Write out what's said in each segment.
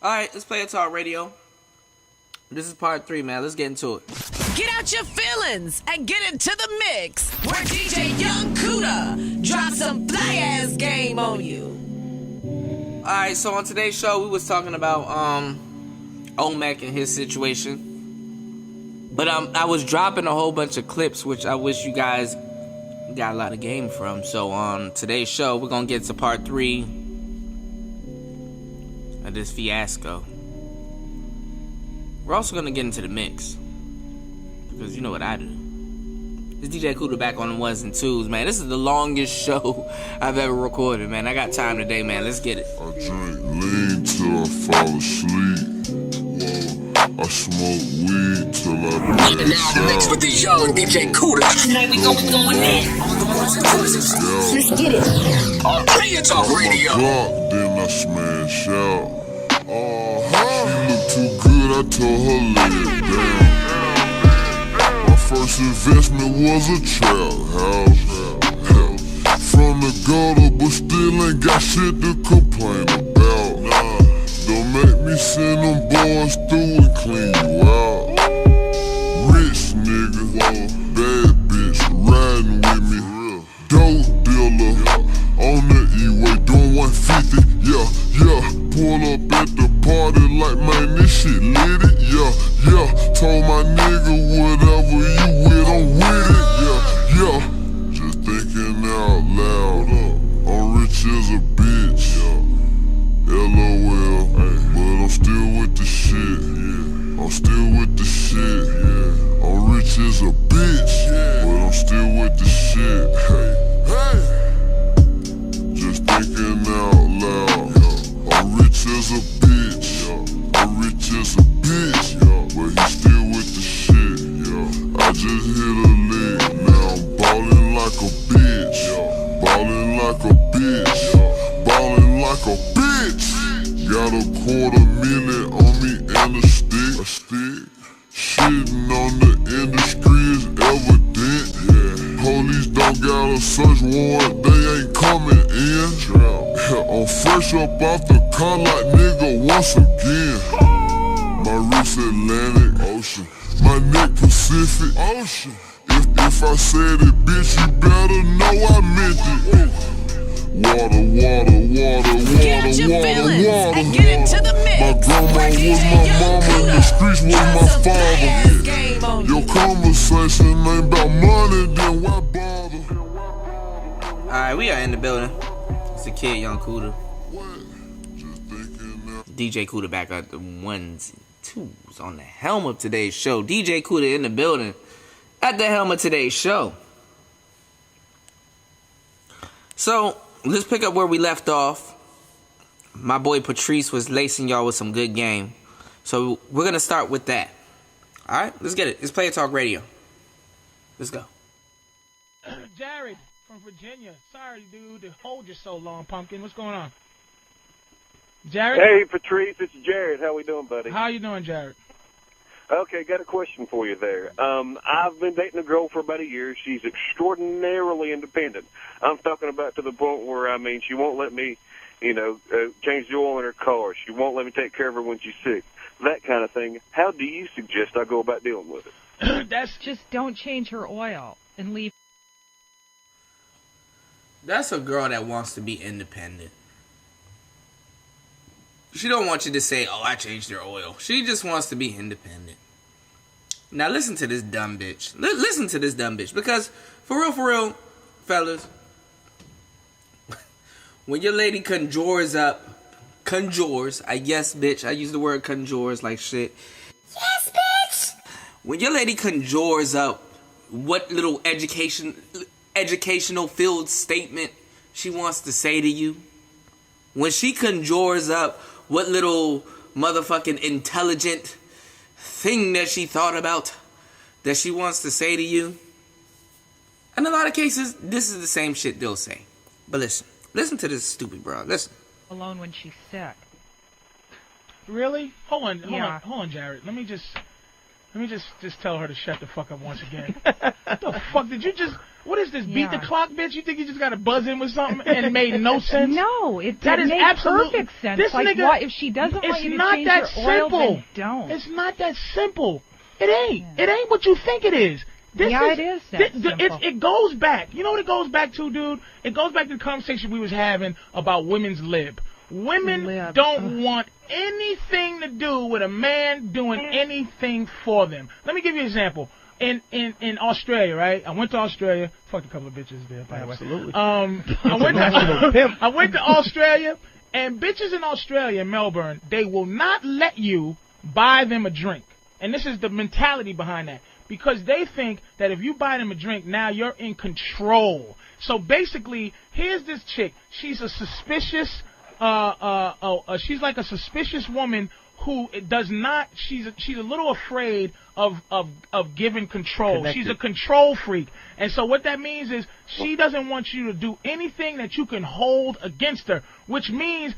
Alright, let's play a talk radio. This is part 3, man. Let's get into it. Get out your feelings and get into the mix where DJ Young Cuda drops some fly-ass game on you. Alright, so on today's show, we was talking about Olmec and his situation. But I was dropping a whole bunch of clips, which I wish you guys got a lot of game from. So on today's show, we're going to get to part 3 of this fiasco. We're also going to get into the mix, because you know what I do. It's DJ Cuda back on the ones and twos, man. This is the longest show I've ever recorded, man. I got time today, man. Let's get it. I drink lean till I fall asleep. I smoke weed till I pass out. Mixed with the young DJ Cuda. Tonight we going in on the ones and twos. Let's get it. On Play It Talk Radio. Then I smash out. She look too good, I told her lay it down. My first investment was a trap house. From the gutter, but still ain't got shit to complain about. Don't make me send them boys through and clean you out. Rich nigga, bad bitch riding with me. Dope dealer on the E-way doing 150. Yeah. Pull up at the party like, man, this shit lit it. Yeah. Told my nigga whatever you with, I'm with it. Yeah. Just thinking out loud. I'm rich as a bitch. LOL, but I'm still with the shit. I'm still with the shit. I'm rich as a bitch, but I'm still with the shit. Hey. Just thinking out loud. I'm rich as a bitch. I'm rich as a bitch, but he still with the shit. I just hit a lick, now I'm ballin' like a bitch. Ballin' like a bitch. Ballin' like a bitch. Got a $250,000 on me and a stick. Shitting on the industry is evident. Police don't got a search warrant, they ain't coming in. I'm fresh up off the car like nigga once again. My wrist Atlantic Ocean, my neck Pacific Ocean. If I said it, bitch, you better know I meant it. Water. Get out your feelings and get into the mix. My grandma was my mama and the streets was my father. Your conversation ain't about money, then why bother? Alright, we are in the building. It's the kid, Young Cuda. DJ Cuda back at the ones and twos on the helm of today's show. DJ Cuda in the building at the helm of today's show. So, let's pick up where we left off. My boy Patrice was lacing y'all with some good game. So, we're going to start with that. Alright, let's get it. Let's play a talk radio. Let's go. Jared from Virginia. Sorry, dude, to hold you so long, Pumpkin. What's going on? Jared? Hey, Patrice, it's Jared. How we doing, buddy? How you doing, Jared? Okay, got a question for you there. I've been dating a girl for about a year. She's extraordinarily independent. I'm talking about to the point where, I mean, she won't let me, change the oil in her car. She won't let me take care of her when she's sick. That kind of thing. How do you suggest I go about dealing with it? Just don't change her oil and leave. That's a girl that wants to be independent. She don't want you to say, oh, I changed her oil. She just wants to be independent. Now listen to this dumb bitch. Listen to this dumb bitch. Because, for real, fellas, when your lady conjures, yes, bitch, I use the word conjures like shit. Yes, bitch! When your lady conjures up what little educational field statement she wants to say to you, when she conjures up what little motherfucking intelligent thing that she thought about that she wants to say to you, in a lot of cases, this is the same shit they'll say. But listen to this stupid bro. Listen. Alone when she's sick. Really? Hold on, Jared. Let me just tell her to shut the fuck up once again. What the fuck? Did you just What is this? Beat the clock, bitch? You think you just got to buzz in with something and it made no sense? No, that is makes perfect sense. This like, nigga, why, if she doesn't want you to change your oil, then don't. It's not that simple. It ain't. Yeah. It ain't what you think it is. It is that simple. It goes back. You know what it goes back to, dude? It goes back to the conversation we was having about women's lib. Women don't want anything to do with a man doing anything for them. Let me give you an example. In Australia, right? I went to Australia. Fucked a couple of bitches there. Absolutely. I went to Australia, and bitches in Australia, in Melbourne, they will not let you buy them a drink. And this is the mentality behind that. Because they think that if you buy them a drink, now you're in control. So basically, here's this chick. She's a suspicious... she's like a suspicious woman who does not. She's a little afraid of giving control. Connected. She's a control freak, and so what that means is she doesn't want you to do anything that you can hold against her. Which means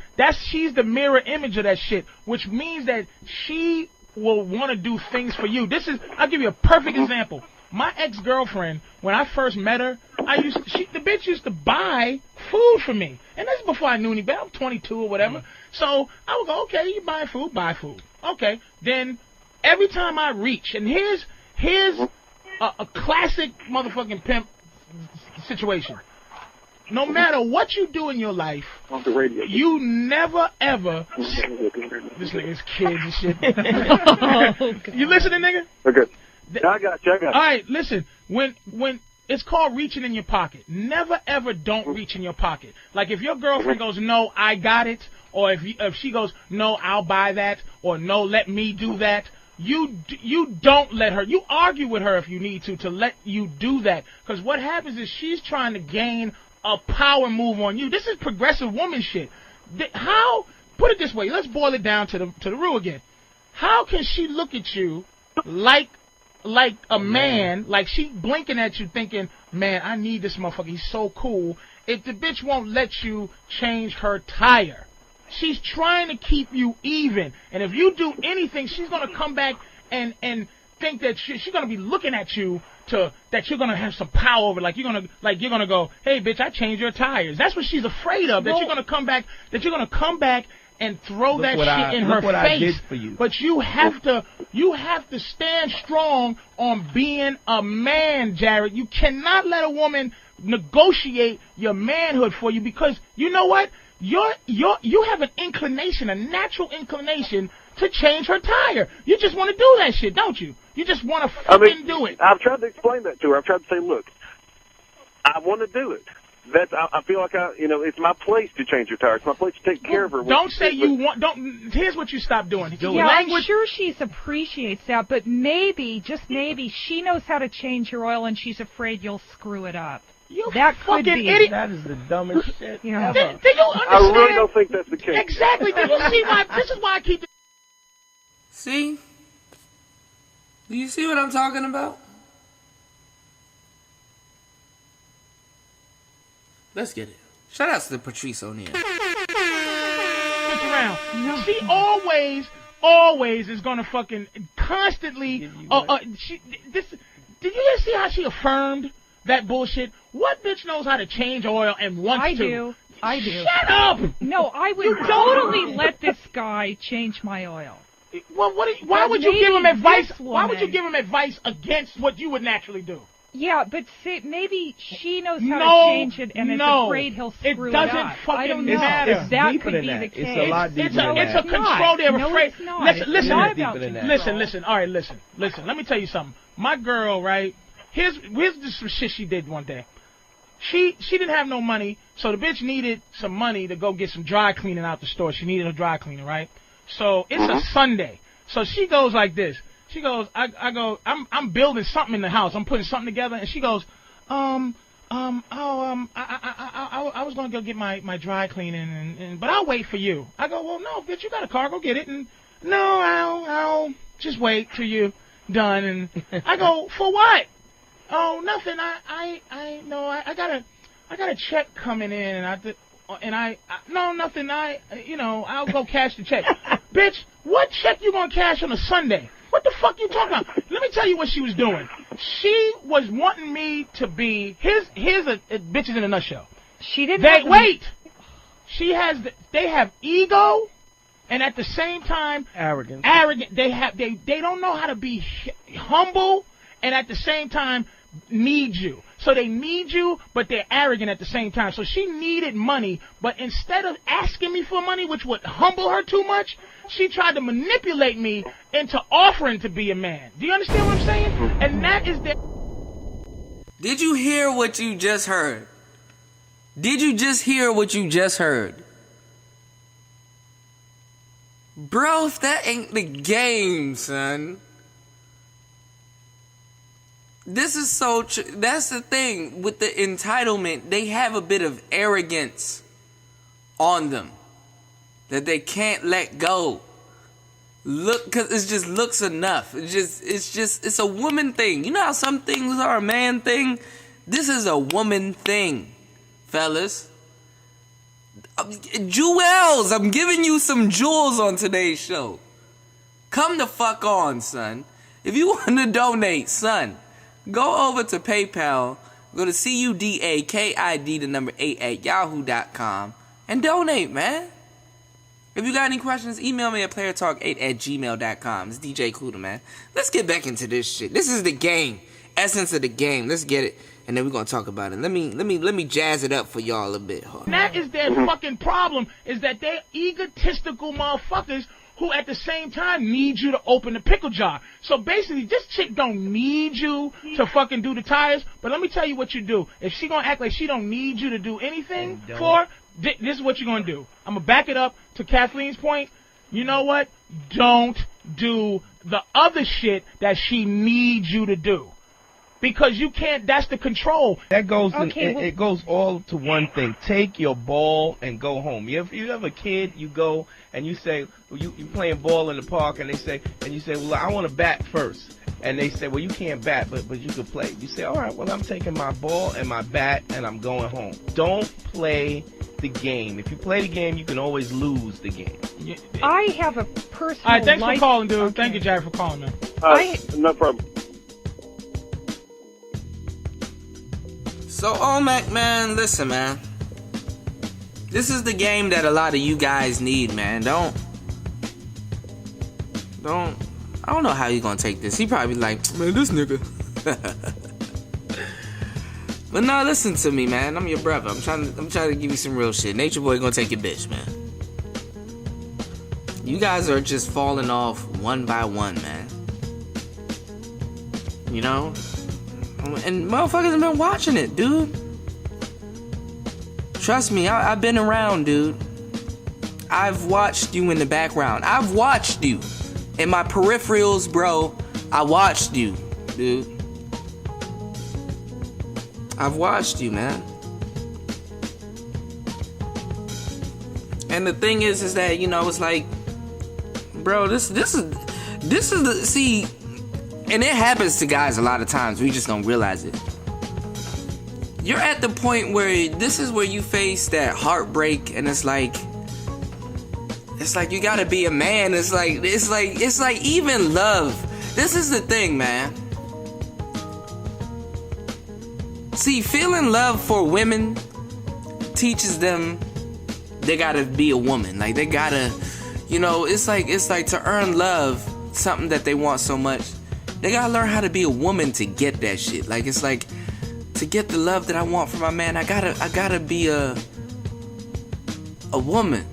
she's the mirror image of that shit. Which means that she will want to do things for you. I'll give you a perfect example. My ex-girlfriend, when I first met her, the bitch used to buy food for me. And this is before I knew any better. I'm 22 or whatever. So I would go, okay, you buy food, buy food. Okay. Then every time I reach, and here's a classic motherfucking pimp situation. No matter what you do in your life, you never ever... This nigga's kids and shit. You listening, nigga? Okay. I got you. All right, listen. When it's called reaching in your pocket. Never ever don't reach in your pocket. Like if your girlfriend goes, no, I got it, or if she goes, no, I'll buy that, or no, let me do that. You don't let her. You argue with her if you need to let you do that. Because what happens is she's trying to gain a power move on you. This is progressive woman shit. How? Put it this way. Let's boil it down to the rule again. How can she look at you like a man, like she blinking at you thinking, man, I need this motherfucker, he's so cool, if the bitch won't let you change her tire? She's trying to keep you even. And if you do anything, she's going to come back and think that she's going to be looking at you that you're going to have some power over, like you're going to go, hey, bitch, I changed your tires. That's what she's afraid of, that you're going to come back and throw that shit in her face. I did for you. But you have to stand strong on being a man, Jared. You cannot let a woman negotiate your manhood for you, because you know what? You have an inclination, a natural inclination to change her tire. You just want to do that shit, don't you? You just want to fucking do it. I've tried to explain that to her. I've tried to say, look, I want to do it. I feel like it's my place to change her tires. It's my place to take care of her. Don't say you want. Don't. Here's what you stop doing. I'm sure she appreciates that, but maybe, just maybe, she knows how to change your oil, and she's afraid you'll screw it up. That could be. Idiot. That is the dumbest shit ever. Do you understand? I really don't think that's the case. Exactly. Do you see why? This is why I keep. See? Do you see what I'm talking about? Let's get it. Shout out to Patrice O'Neal. Around. No. She always is gonna fucking constantly. Did you guys see how she affirmed that bullshit? What bitch knows how to change oil and wants to? I do. Shut up! No, I would totally let this guy change my oil. Well, why would you give him advice? Why would you give him advice against what you would naturally do? Yeah, but maybe she knows how to change it, and is afraid he'll screw it up. It doesn't fucking I don't know matter. if that could be the case. It's a lot deeper than that. It's a control. They're afraid. Listen. All right, listen. Let me tell you something. My girl, right? Here's some shit she did one day. She didn't have no money, so the bitch needed some money to go get some dry cleaning out the store. She needed a dry cleaner, right? So it's a Sunday. So she goes like this. She goes, I'm building something in the house. I'm putting something together, and she goes, I was gonna go get my dry cleaning, but I'll wait for you. I go, well, no, bitch, you got a car, go get it. And no, I'll just wait till you're done. And I go, for what? Oh, nothing. I got a check coming in, no, nothing. I'll go cash the check. Bitch, what check you gonna cash on a Sunday? What the fuck you talking about? Let me tell you what she was doing. She was wanting me to be here's a bitches in a nutshell. She didn't. They have ego, and at the same time Arrogant. They don't know how to be humble, and at the same time need you. So they need you, but they're arrogant at the same time. So she needed money, but instead of asking me for money, which would humble her too much, she tried to manipulate me into offering to be a man. Do you understand what I'm saying? And that is the... Did you hear what you just heard? Did you just hear what you just heard? Bro, that ain't the game, son. This is so that's the thing with the entitlement. They have a bit of arrogance on them that they can't let go. Look, because it just looks enough. It's a woman thing. You know how some things are a man thing? This is a woman thing, fellas. Jewels, I'm giving you some jewels on today's show. Come the fuck on, son. If you want to donate, son, go over to PayPal, go to CUDAKID8 and donate, man. If you got any questions, email me at playertalk8@gmail.com. It's DJ Kuda, man. Let's get back into this shit. This is the game. Essence of the game. Let's get it. And then we're gonna talk about it. Let me jazz it up for y'all a bit. And that is their fucking problem, is that they're egotistical motherfuckers who at the same time need you to open the pickle jar. So basically, this chick don't need you to fucking do the tires, but let me tell you what you do. If she gonna act like she don't need you to do anything for her, this is what you're gonna do. I'm gonna back it up to Kathleen's point. You know what? Don't do the other shit that she needs you to do. Because you can't, that's the control. That goes, it goes all to one thing. Take your ball and go home. You have a kid, you go and you say, you playing ball in the park, and you say, well, I want to bat first. And they say, well, you can't bat, but you can play. You say, all right, well, I'm taking my ball and my bat and I'm going home. Don't play the game. If you play the game, you can always lose the game. I have a personal... All right, thanks for calling, dude. Okay. Thank you, Jack, for calling, man. No problem. So, Olmec, man, listen, man. This is the game that a lot of you guys need, man. I don't know how you gonna take this. He probably like, man, this nigga. But no, listen to me, man. I'm your brother. I'm trying to give you some real shit. NatureBoy gonna take your bitch, man. You guys are just falling off one by one, man. You know? And motherfuckers have been watching it, dude. Trust me, I've been around, dude. I've watched you in the background. I've watched you. In my peripherals, bro, I watched you, dude. I've watched you, man. And the thing is that, you know, it's like, bro, this is the, see, and it happens to guys a lot of times. We just don't realize it. You're at the point where this is where you face that heartbreak, and it's like you gotta be a man. It's like even love. This is the thing, man. See, feeling love for women teaches them they gotta be a woman. Like they gotta, you know, it's like to earn love, something that they want so much. They gotta learn how to be a woman to get that shit. Like it's like, to get the love that I want from my man, I gotta be a woman.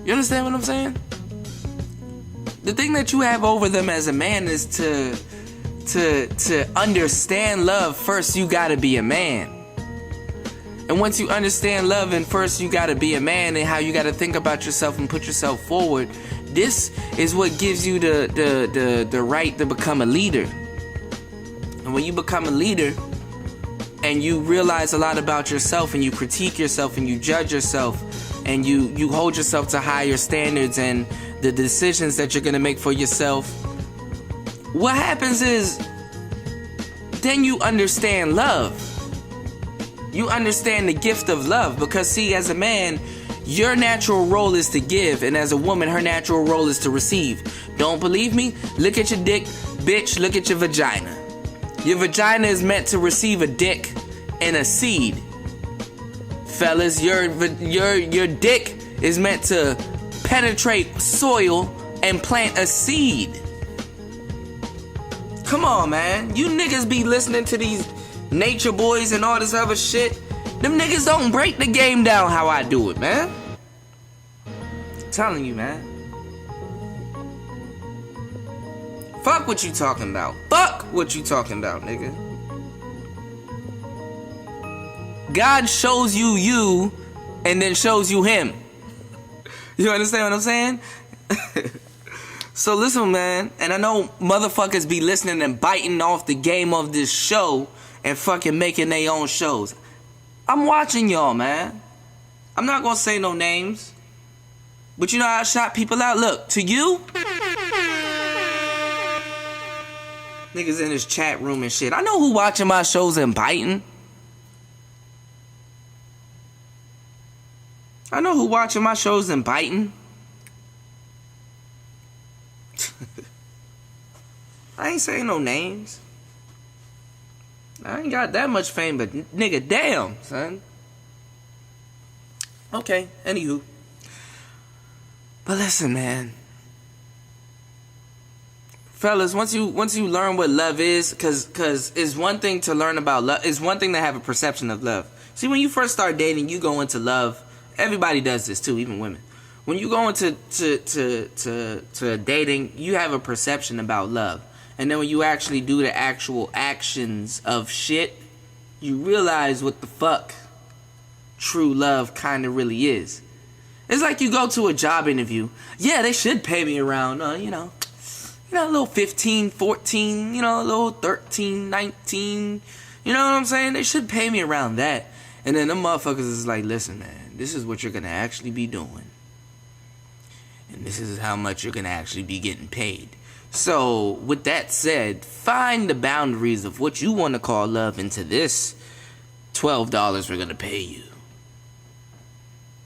You understand what I'm saying? The thing that you have over them as a man is to understand love. First, you gotta be a man. And once you understand love, and first you gotta be a man, and how you gotta think about yourself and put yourself forward. This is what gives you the right to become a leader. And when you become a leader, and you realize a lot about yourself, and you critique yourself, and you judge yourself, and you hold yourself to higher standards, and the decisions that you're gonna make for yourself, what happens is, then you understand love. You understand the gift of love. Because see, as a man, your natural role is to give, and as a woman, her natural role is to receive. Don't believe me? Look at your dick, bitch, look at your vagina. Your vagina is meant to receive a dick and a seed. Fellas, your dick is meant to penetrate soil and plant a seed. Come on, man. You niggas be listening to these NatureBoys and all this other shit. Them niggas don't break the game down how I do it, man. I'm telling you, man. Fuck what you talking about. Fuck what you talking about, nigga. God shows you you and then shows you him. You understand what I'm saying? So listen, man, and I know motherfuckers be listening and biting off the game of this show and fucking making their own shows. I'm watching y'all, man. I'm not gonna say no names, but you know how I shot people out? Look, to you, niggas in this chat room and shit, I know who watching my shows and biting. I know who watching my shows and biting. I ain't saying no names. I ain't got that much fame, but nigga, damn, son. Okay, anywho. But listen, man. Fellas, once you learn what love is, cause it's one thing to learn about love. It's one thing to have a perception of love. See, when you first start dating, you go into love. Everybody does this too, even women. When you go into to dating, you have a perception about love. And then when you actually do the actual actions of shit, you realize what the fuck true love kind of really is. It's like you go to a job interview. Yeah, they should pay me around, a little 15, 14, a little 13, 19. You know what I'm saying? They should pay me around that. And then the motherfuckers is like, listen, man, this is what you're going to actually be doing. And this is how much you're going to actually be getting paid. So, with that said, find the boundaries of what you want to call love into this $12 we're going to pay you.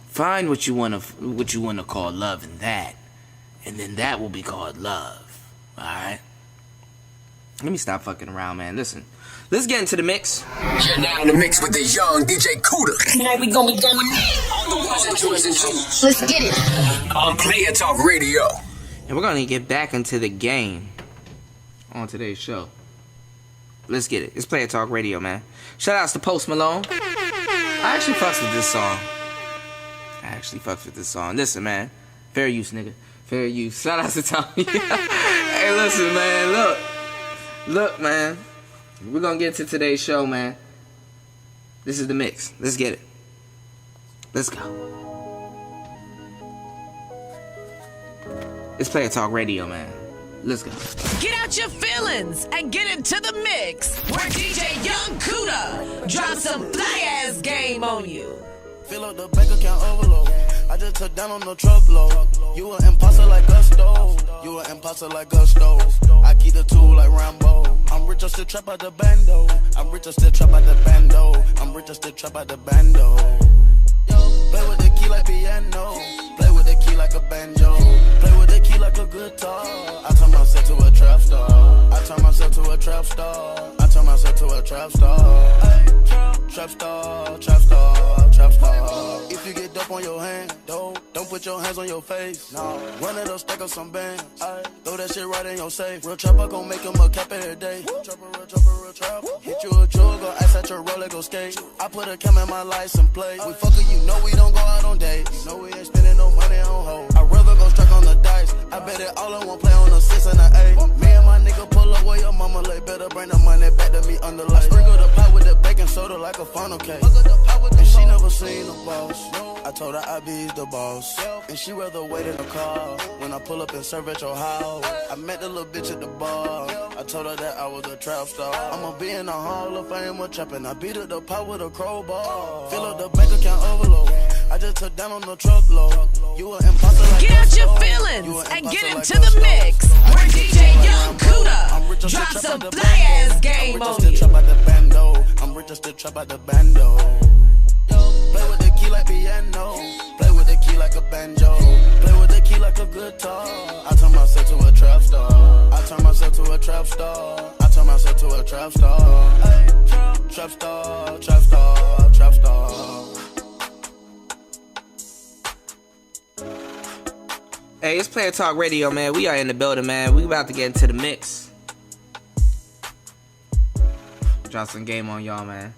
Find what you want to call love in that. And then that will be called love. Alright? Let me stop fucking around, man. Listen. Let's get into the mix. You're now in the mix with the young DJ Cuda. Tonight we gonna be going in on the ones and twos and twos. Let's get it. On Player Talk Radio. And we're gonna get back into the game on today's show. Let's get it. It's Player Talk Radio, man. Shout outs to Post Malone. I actually fucks with this song. Listen, man. Fair use, nigga. Fair use. Shout outs to Tommy. Hey, listen, man. Look, man. We're gonna get to today's show, man. This is the mix. Let's get it. Let's go. It's Player Talk Radio, man. Let's go. Get out your feelings and get into the mix where DJ Young Cuda drops some fly-ass game on you. Fill up the bank account overload. I just took down on the truckload. You an imposter like Gusto. You an imposter like Gusto. I keep the tool like Rambo. I'm rich, I still trap out the bando. I'm rich, I still trap out the bando. I'm rich, I still trap out the bando. Yo, play with the key like piano. Play with the key like a banjo. Play with the key like a guitar. I turn myself to a trap star. I turn myself to a trap star. I turn myself to a trap star. Trap star, trap star, trap star. If you get dope on your hand, don't put your hands on your face. No, run it up, stack up some bands. Throw that shit right in your safe. Real trapper gon' make him a cap every day. Real trapper. Hit you a jewel, go ice at your roller, go skate. I put a cam in my license plate. We fuckin', you know we don't go out on dates. You know we ain't spending no money on hoes. I'd rather go strike on the dice. I bet it all in one play on the 6 and the 8. Me and my nigga pull up where your mama lay. Better bring the money back to me under light. Sprinkle the pot with the baking soda like a funnel cake. And she never seen the boss. I told her I be the boss. And she rather wait in the car when I pull up and serve at your house. I met the little bitch at the bar. I told her that I was a trap star. I'ma be in the Hall of Fame with trapping. I beat up the pot with a crowbar. Fill up the bank account overload. I just took down on the truckload. You an imposter like Get out your feelings and get into the mix where DJ Young Cuda drops some fly-ass game on you. I'm rich, I still trap out the bando. Play with the key like piano. Play with the key like a banjo. Play with the key like a guitar. I turn myself to a trap star. I turn myself to to a trap star. I turn myself to a trap star. Ay, trap star, trap star, trap star. Hey, it's Player Talk Radio, man. We are in the building, man. We about to get into the mix. Drop some game on y'all, man.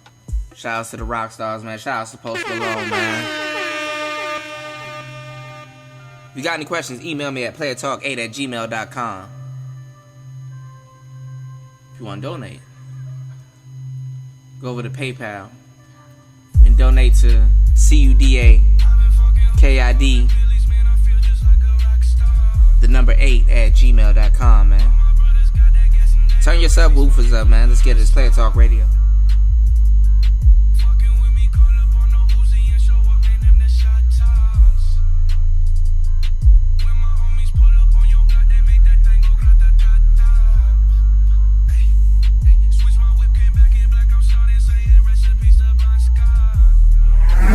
Shout outs to the rock stars, man. Shout outs to Post Malone, man. If you got any questions, email me at playertalk8@gmail.com. If you want to donate, go over to PayPal and donate to CUDAKID, the number 8@gmail.com, man. Turn your subwoofers up, man. Let's get it. It's Player Talk Radio.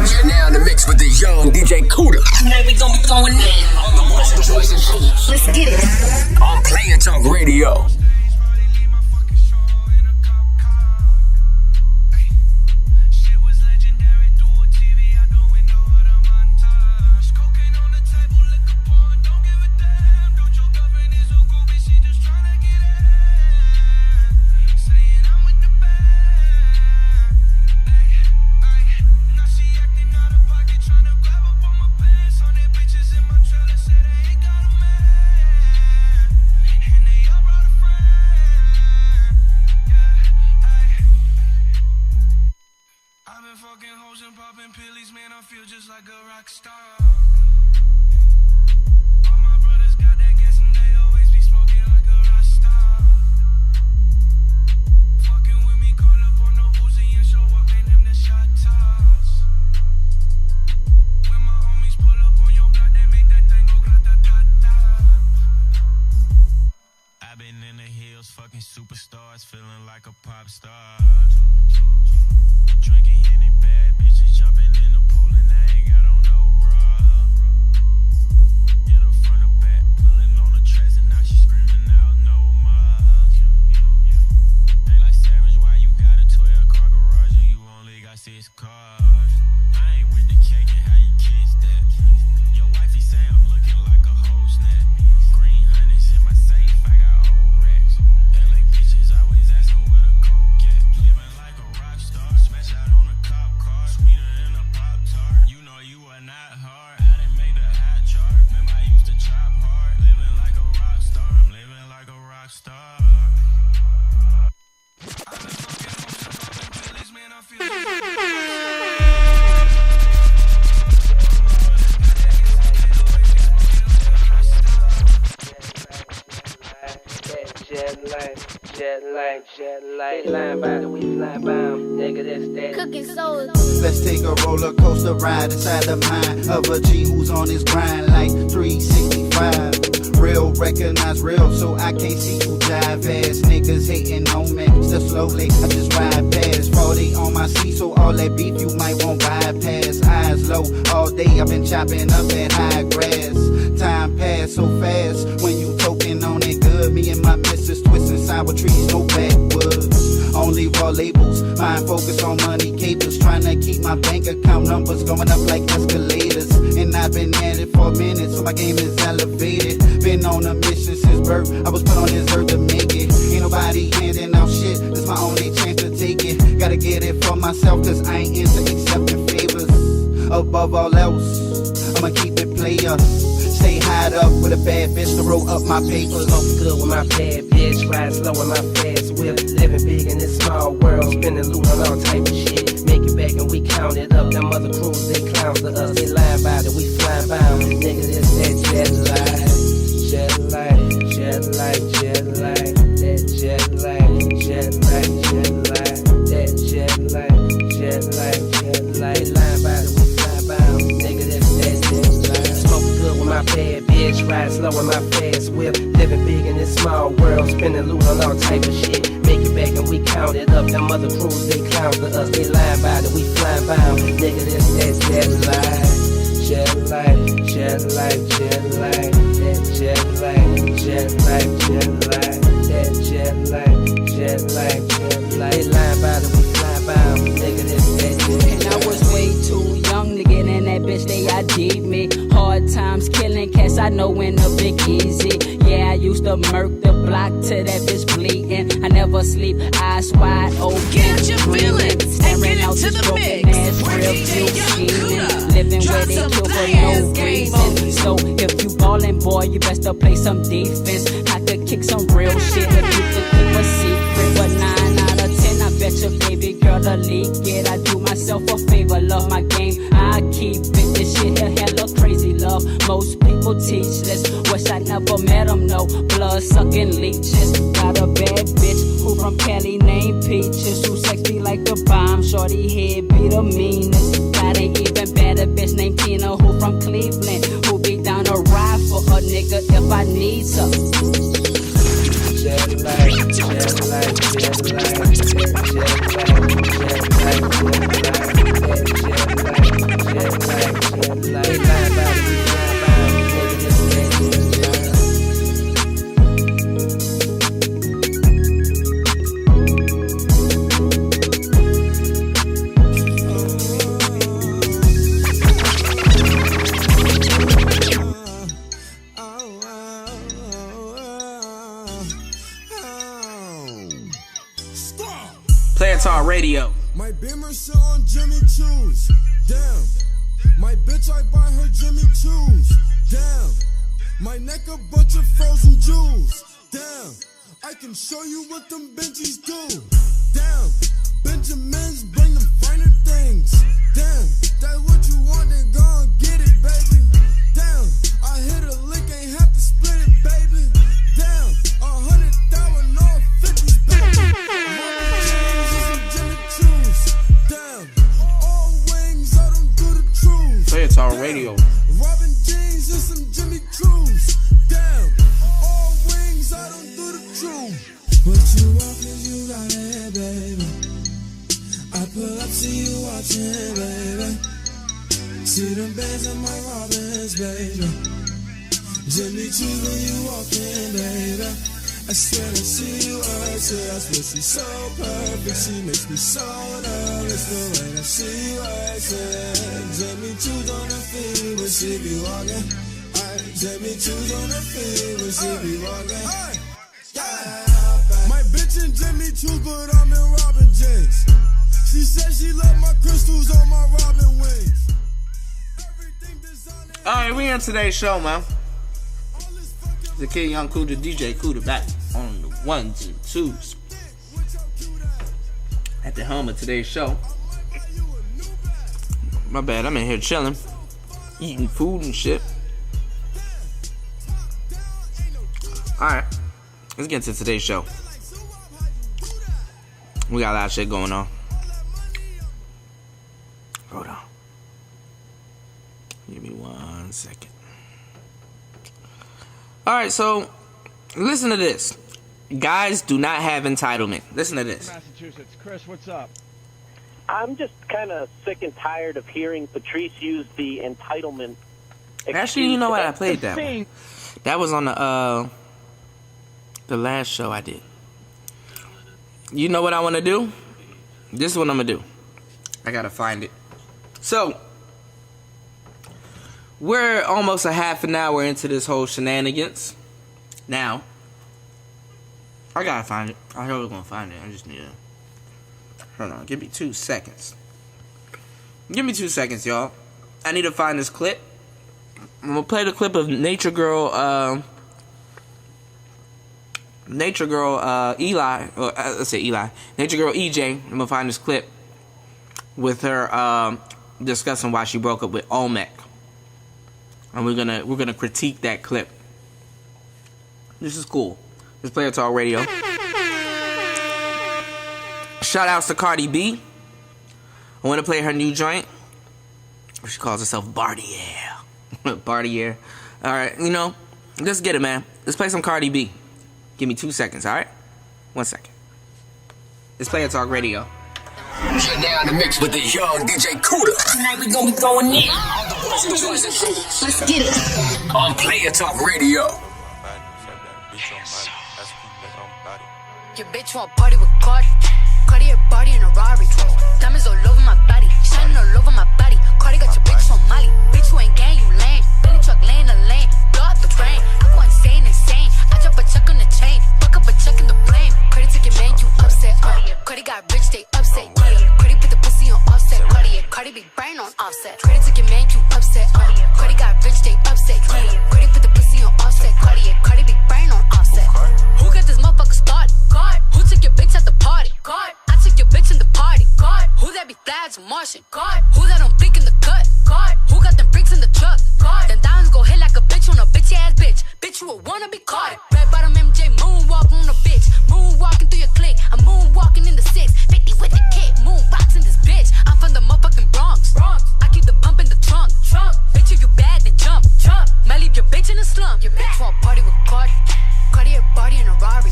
You're now in the mix with the young DJ Cuda. Tonight we gonna be going in on the ones and twos and twos. Let's get it. On Player Talk Radio. Let's take a roller coaster ride inside the mind of a G who's on his grind like 365. Real, recognize real, so I can't see who jive ass niggas hating on me. Still slowly, I just ride past 40 on my seat, so all that beef you might want bypass. Eyes low, all day I've been chopping up that high grass. Time pass so fast when you toking on it good. Me and my missus twisting sour trees, no backwoods. Only raw labels, mind focus on money capers. Trying to keep my bank account numbers going up like escalators. And I've been at it for a minute, so my game is elevated. Been on a mission since birth, I was put on this earth to make it. Ain't nobody handing out shit, this my only chance to take it. Gotta get it for myself, cause I ain't into accepting favors. Above all else, I'ma keep it player. Stay high up with a bad bitch to roll up my papers. Smoke good with my bad bitch, ride slow in my fast whip. Living big in this small world, spending loot on all type of shit. Make it back and we count it up. Them other crews, they clowns to us. They lying about it, we flying by them. Nigga, this that jet light. Jet light, jet light, jet light. That jet light, jet light, jet light. That jet light, jet light, jet light. They lying about it, we flying by them. Nigga, this that jet light. Smoke good with my bad bitch, ride slow in my fast whip. Living big in this small world, spending loot on all type of shit. Make it back and we count it up. Them other crews, they clowns to us. They lying about it, we flying by them. Nigga, this that jet light. Jet light, jet light, jet light. That jet light, jet light, jet light. That jet lag, jet lag, jet lag. They lying about it, we fly by 'em, nigga, this that. And I was way too young to get in that bitch, they ID'd me. Hard times killing cats, I know when the big easy. Yeah, I used to murk the block till that bitch bleeding. I never sleep, eyes wide open. Get your feelings and get into the mix. Where DJ Young Cuda living where drop they some kill for fly-ass no game reason. So if you ballin', boy, you best to play some defense. I could kick some real shit if you could keep a secret. But 9 out of 10, I bet your baby girl to leak it. I do myself a favor, love my game, I keep it. This shit here hella crazy, love. Most people teach this. Wish I never met them, no blood sucking leeches. Got a bad bitch who from Cali named Peaches, who sexy like the bomb. Shorty head be the meanest. Got an even better bitch named Tina who from Cleveland, who be down to ride for a nigga if I need some. Jet lag, jet lag, jet lag, jet lag, jet lag, jet lag, jet lag. They lying about it, we fly by 'em, nigga, this that. Player Talk Radio. My Beamer sit on Jimmy Choo's. Damn. My bitch, I buy her Jimmy Choo's. Damn. My neck a bunch of frozen jewels. Damn. I can show you what them Benjis do. Damn. Benjamins bring them finer things. Damn. That's what you want, then go and get it, baby. Damn. I hit a lick, ain't have to split it, baby. Damn. 100,000 all 50s, baby. Player Talk Radio. Robin jeans and some Jimmy Choo's. Damn, all wings, I don't do the truth. What you want, cause you got it, baby. I pull up, see you watching, baby. See them bands in my Robins, baby. Jimmy Choo's when you walk in, baby. I swear to see you, I say I swear she's so perfect. She makes me so nervous. The way I see you, I say Jimmy Choo's on her feet when she be walking. Jimmy Choo's on her feet when she be walking. My bitch in Jimmy Choo's, but I'm in Robin jeans. She said she love my crystals on my Robin wings. Alright, we in today's show, man. The Kid Young Cuda, DJ Cuda back on the 1s and 2s. At the helm of today's show. My bad, I'm in here chilling, eating food and shit. Alright, let's get into today's show. We got a lot of shit going on. Hold on. Give me 1 second. Alright, so listen to this. Guys do not have entitlement. Listen to this. Massachusetts. Chris, what's up? I'm just kind of sick and tired of hearing Patrice use the entitlement. Actually, you know what? I played that one. That was on the last show I did. You know what I want to do? This is what I'm going to do. I got to find it. So, we're almost a half an hour into this whole shenanigans. Now, I got to find it. I know we're going to find it. I just need to... Hold on. Give me 2 seconds. Give me 2 seconds, y'all. I need to find this clip. I'm going to play the clip of Nature Girl Eli, or let's say Eli, Nature Girl EJ. I'm gonna find this clip with her discussing why she broke up with Olmec, and we're gonna critique that clip. This is cool. This Player Talk Radio. Shout outs to Cardi B. I want to play her new joint. She calls herself Bartier. Bartier. All right, you know, let's get it, man. Let's play some Cardi B. Give me 2 seconds, alright? 1 second. It's Player Talk Radio. You're now in the mix with the young DJ Cuda. Tonight we gonna be going in. Let's get it. On Player Talk Radio. Your bitch want party with Cardi. Cardi body in a Rari. Diamonds all over my body, shining all over my body. Cardi got your bitch on Molly. Bitch, you ain't gang, you lame. Billy truck laying the lane. Blow up the brain. I go insane. I drop a check on the chain. Fuck up a check in the flame. Cardi took your man, you upset. Cardi got rich, they upset. Cardi put the pussy on offset. Cardi big brain on offset. Cardi took your man, you upset. Cardi got rich, they upset. Cardi put the pussy on offset. Cardi big brain on offset. Who got this motherfucker started? God. Who took your bitch at the party? God. I took your bitch in the party. God. Who that be fly as a Martian? God. Who that don't flick in the cut? God. Who got them bricks in the truck? God. Them diamonds go hit like a bitch on a bitch ass bitch. Bitch, you a wanna be caught. Red bottom MJ moonwalk on a bitch. Moonwalking through your clique. I'm moonwalking in the 650 with the kick. Moon rocks in this bitch. I'm from the motherfucking Bronx. I keep the pump in the trunk. Bitch, if you bad, then jump. Might leave your bitch in the slump. Your bitch want party with Cardi. Cardi a body in a Rari.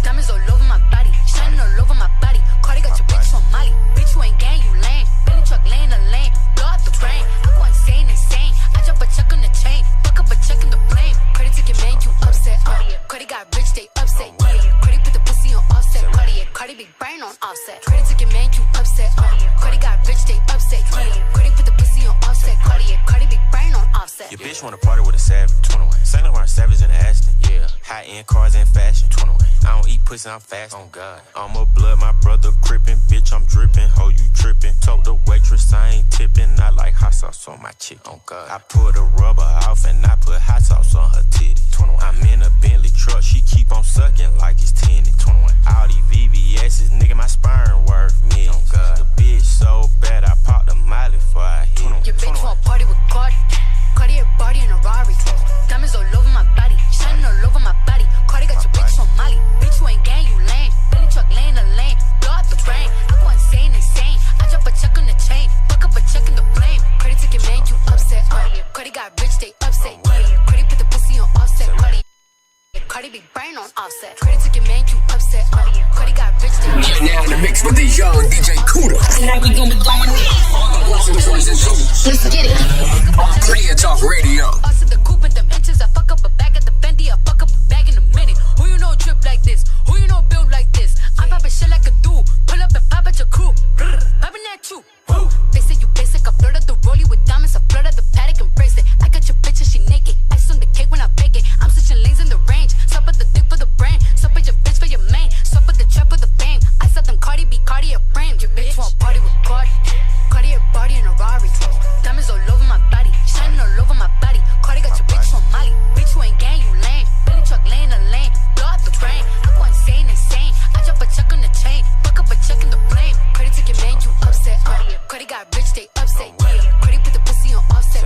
Diamonds all over my body, shining all over my body. Cardi got your bitch on Molly. Bitch, you ain't gang, you lame. Billy truck laying the lane. Blow up the brain. I go insane. I drop a check on the chain. Fuck up a check in the flame. Cardi took your man, you upset. Cardi got rich, they upset. Cardi put the pussy on offset. Cardi big brain on offset. Cardi took your man, you upset. Cardi got rich, they upset. Cardi put the pussy on offset. Cardi big brain on offset. Your bitch wanna party with a savage. 21. Saint Laurent Savage in the Aston. Yeah. High end cars and fashion. 21. I don't eat pussy, I'm fast. On God. I'm a blood, my brother crippin'. Bitch, I'm drippin'. Ho, you trippin'. Told the waitress I ain't tippin'. I like hot sauce on my chick. On God. I pulled the rubber off and I put hot sauce on her titty. 21. I'm in a Bentley truck. She keep on sucking like it's tinted. 21. All these VVS's, nigga, my sperm worth millions. On God. The bitch so bad, I popped a Miley before I hit. Your bitch want party with Cardi. Cardi a body in a Rari. Diamonds all over my body, shining all over my body. Cardi got your bitch on Molly. Bitch, you ain't gang, you lame. Billy truck laying the lane. Blow up the brain. I go insane. I drop a check on the chain. Fuck up a check in the flame. Cardi took your man, you upset. Cardi got rich, they upset. Cardi put the pussy on offset. Cardi big brain on offset. Cardi took your man, you upset. Cardi got rich, they upset. You're now in the mix with the young DJ Cuda. Tonight we gonna be going Let's get it. On Player Talk Radio. Us at the coupe and them inches. I fuck up a bag at the Fendi. I fuck up a bag in a minute. Who you know drip like this? Who you know build like this? I'm popping shit like a dude. Pull up and pop at your crew. Popping that too. They say you basic. I flirt at the rollie with diamonds. I flirt at the paddock and bracelet. I got your bitch and she naked. Ice on the cake when I bake it. I'm switching lanes in the range. Sup at the dick for the brain. Sup at your bitch for your main. Sup at the trap for the fame. I said them Cardi B, Cardi a frame. Your bitch want party with Cardi. Cardi a body in a Rari. Diamonds all over my body, shining all over my body. Cardi got your bitch on Molly. Bitch, you ain't gang, you lame. Billy truck laying the lane. Blow up the brain. I go insane. I drop a check on the chain. Fuck up a check in the flame. Cardi took your man, you upset. Cardi got rich, they upset. Cardi put the pussy on offset.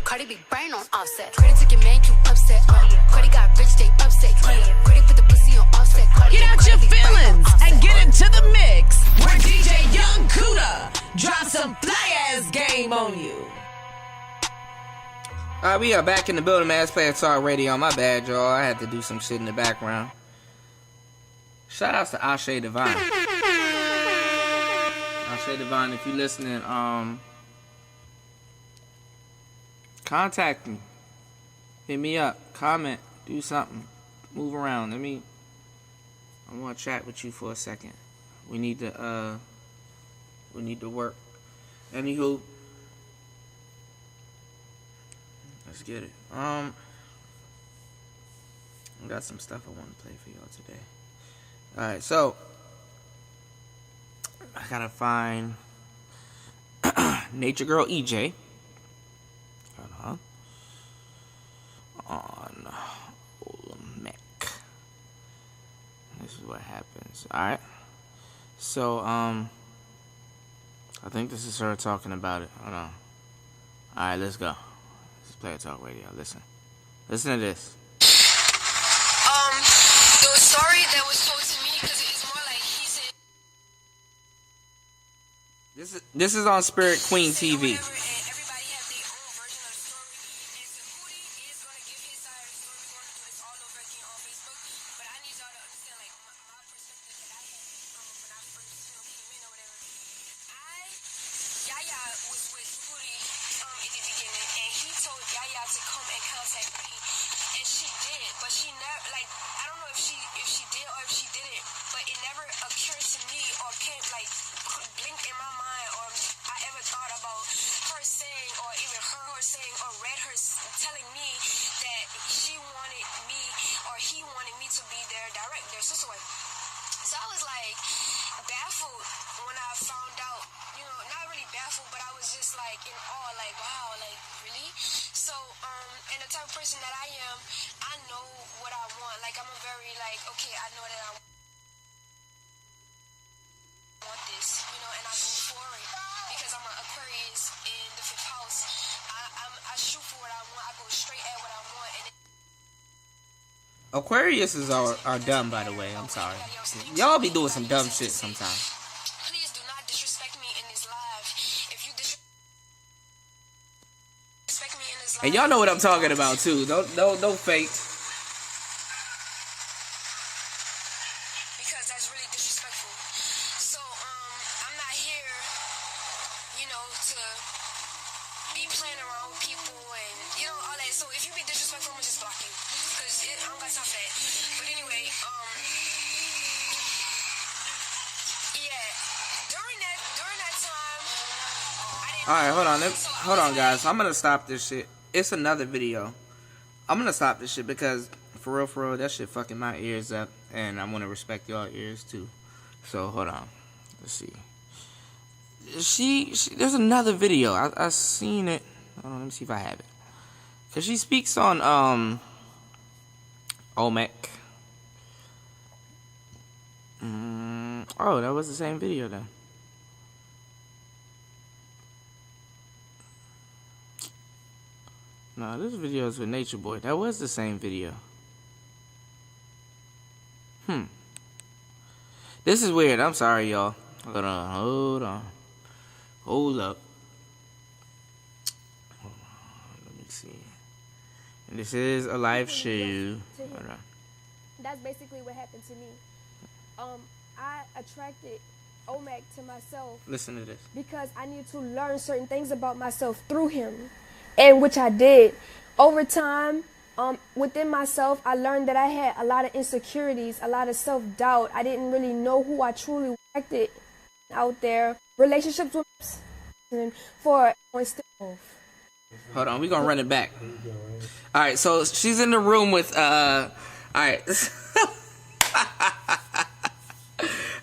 Cardi big brain on offset. Cardi took your man, you upset. Cardi got rich, they upset. Cardi put the pussy on offset. Get out your feelings and get into the mix where DJ Young Cuda drops some fly-ass game on you. Alright, we are back in the building, man. It's Player Talk Radio. My bad, y'all. I had to do some shit in the background. Shout outs to Ashe Divine. Ashe Divine, if you listening, contact me. Hit me up. Comment. Do something. Move around. I want to chat with you for a second. We need to work. Anywho, let's get it. I got some stuff I want to play for y'all today. Alright, so I gotta find Nature Girl EJ on Olmec. This is what happens. Alright. So I think this is her talking about it. Hold on. Alright, let's go. This is Player Talk Radio. Listen to this. The story that was told to me, because it's more like he said. This is on Spirit Queen TV. To come and contact me, and she did, but she never, like, I don't know So I was like baffled when I found out, you know, not really baffled, but I was just like in awe, like, wow, like, really? So, and the type of person that I am, I know what I want. Like, I'm a very, like, okay, I know that I want this, you know, and I go for it because I'm an Aquarius in the 5th house. I shoot for what I want. I go straight at what I want. And Aquariuses are dumb, by the way. I'm sorry. Y'all be doing some dumb shit sometimes. please do not disrespect me in this live. If you disrespect me in this live, And y'all know what I'm talking about too. Don't fake. because that's really disrespectful. So I'm not here, you know, to be playing around with people and you know all that. So if you be disrespectful, I'm gonna just block you because I don't got time for that. But anyway, yeah, during that time, All right, hold on, guys. I'm gonna stop this shit. It's another video. I'm gonna stop this shit because for real, that shit fucking my ears up, and I want to respect y'all ears too. So hold on, let's see. There's another video. I seen it. Hold on, let me see if I have it. Cause she speaks on Olmec. Oh, that was the same video then. No, this video is with NatureBoy. That was the same video. This is weird. I'm sorry, y'all. Hold on. Hold up. Let me see. And this is a live show. Hold on. That's basically what happened to me. I attracted Olmec to myself. Listen to this. Because I needed to learn certain things about myself through him, and which I did. Over time, within myself, I learned that I had a lot of insecurities, a lot of self-doubt. I didn't really know who I truly attracted out there. Relationships with for hold on, we gonna run it back. All right, so she's in the room with all right.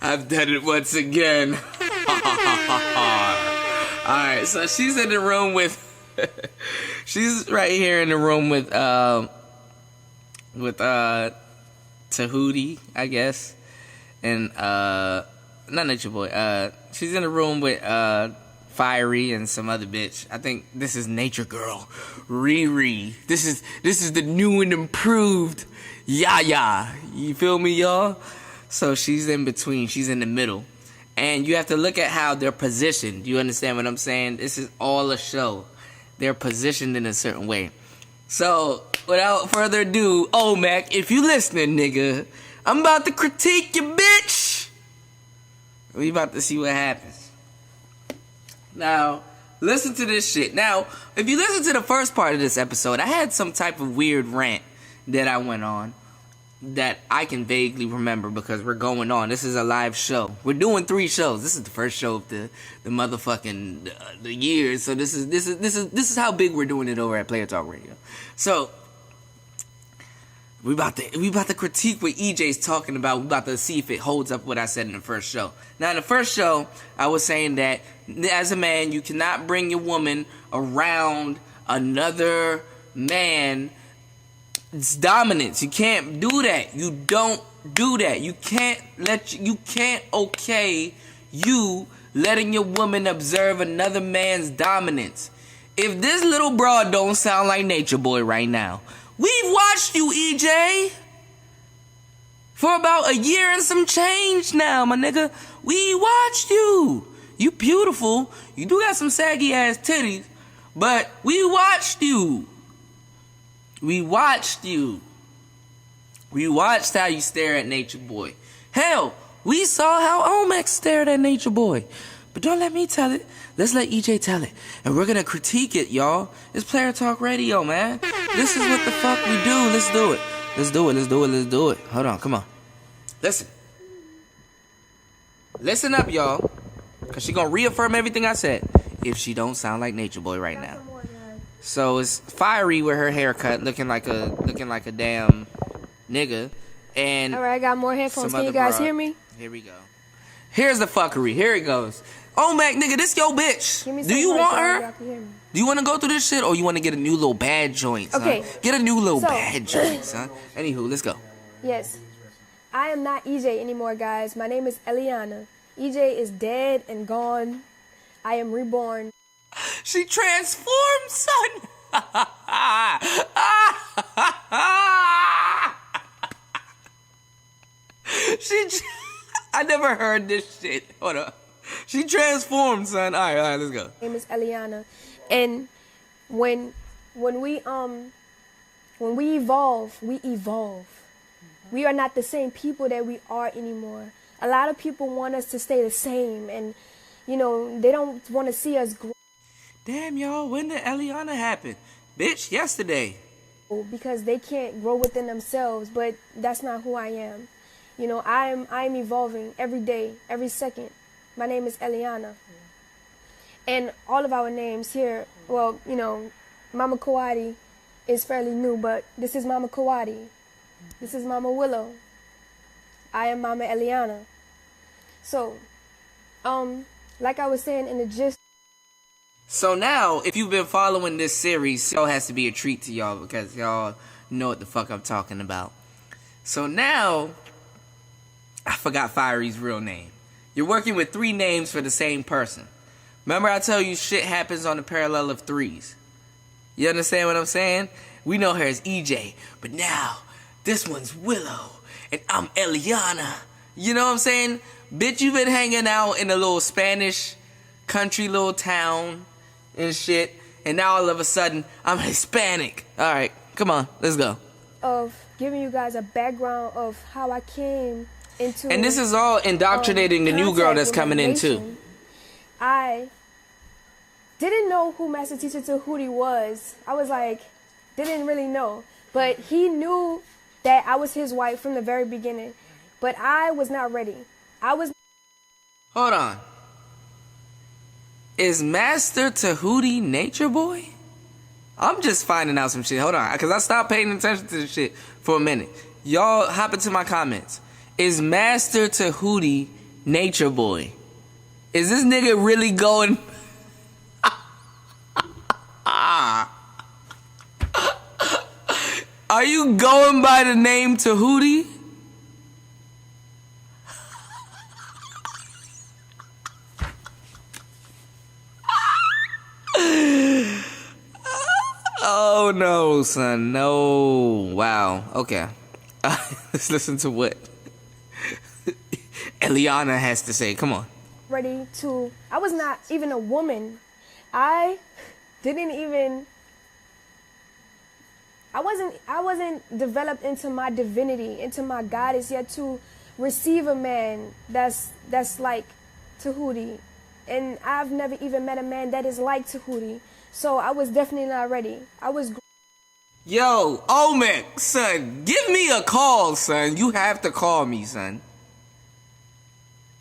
I've done it once again. Alright, so she's in the room with she's right here in the room with Tehuti, I guess. And not NatureBoy. She's in the room with Fiery and some other bitch. I think this is Nature Girl. Riri. This is the new and improved Yaya. You feel me, y'all? So she's in between. She's in the middle. And you have to look at how they're positioned. You understand what I'm saying? This is all a show. They're positioned in a certain way. So, without further ado, Olmec, if you listening, nigga, I'm about to critique you, bitch. We about to see what happens. Now, listen to this shit. Now, if you listen to the first part of this episode, I had some type of weird rant that I went on that I can vaguely remember because we're going on. This is a live show. We're doing 3 shows. This is the first show of the motherfucking the year. So this is how big we're doing it over at Player Talk Radio. So we about to critique what EJ's talking about. We about to see if it holds up what I said in the first show. Now in the first show, I was saying that as a man, you cannot bring your woman around another man. It's dominance. You can't do that. You don't do that. You can't okay you letting your woman observe another man's dominance. If this little broad don't sound like NatureBoy right now, we've watched you, EJ, for about a year and some change now, my nigga. We watched you. You beautiful. You do got some saggy ass titties, but we watched you. We watched you. We watched how you stare at NatureBoy. Hell, we saw how Olmec stared at NatureBoy. But don't let me tell it. Let's let EJ tell it. And we're gonna critique it, y'all. It's Player Talk Radio, man. This is what the fuck we do. Let's do it. Let's do it. Let's do it. Let's do it. Hold on, come on. Listen. Listen up, y'all. Cause she gonna reaffirm everything I said. If she don't sound like NatureBoy right now. So it's Fiery with her haircut, looking like a damn nigga, and all right, I got more headphones. Can you guys hear me? Here we go. Here's the fuckery. Here it goes. Olmec, nigga, this your bitch. Do you want her? Do you want to go through this shit, or you want to get a new little bad joint, son? Okay. Get a new little bad joint, son. Anywho, let's go. Yes. I am not EJ anymore, guys. My name is Eliana. EJ is dead and gone. I am reborn. She transformed, son. I never heard this shit. Hold up. She transformed, son. All right, let's go. My name is Eliana, and when we evolve, we evolve. We are not the same people that we are anymore. A lot of people want us to stay the same, and you know they don't want to see us grow. Damn, y'all, when did Eliana happen? Bitch, yesterday. Because they can't grow within themselves, but that's not who I am. You know, I'm evolving every day, every second. My name is Eliana. And all of our names here, well, you know, Mama Kawadi is fairly new, but this is Mama Kawadi. This is Mama Willow. I am Mama Eliana. So, like I was saying in the gist. So now, if you've been following this series, it has to be a treat to y'all because y'all know what the fuck I'm talking about. So now, I forgot Fiery's real name. You're working with 3 names for the same person. Remember I tell you shit happens on the parallel of 3s. You understand what I'm saying? We know her as EJ, but now this one's Willow, and I'm Eliana. You know what I'm saying? Bitch, you been hanging out in a little Spanish country little town and shit, and now all of a sudden, I'm Hispanic. Alright, come on, let's go. Of giving you guys a background of how I came into... And this is all indoctrinating the new girl that's coming in too. I didn't know who Master Teacher Tehuti was. I was like, didn't really know. But he knew that I was his wife from the very beginning. But I was not ready. Hold on. Is Master Tehuti NatureBoy? I'm just finding out some shit. Hold on. Because I stopped paying attention to this shit for a minute. Y'all hop into my comments. Is Master Tehuti NatureBoy? Is this nigga really going... Are you going by the name Tehuti? Oh no, son, no. Wow, okay. Let's listen to what Eliana has to say. Come on. Ready to... I was not even a woman. I wasn't developed into my divinity, into my goddess yet to receive a man that's like Tehuti. And I've never even met a man that is like Tehuti. So I was definitely not ready. Yo, Olmec, son, give me a call, son. You have to call me, son.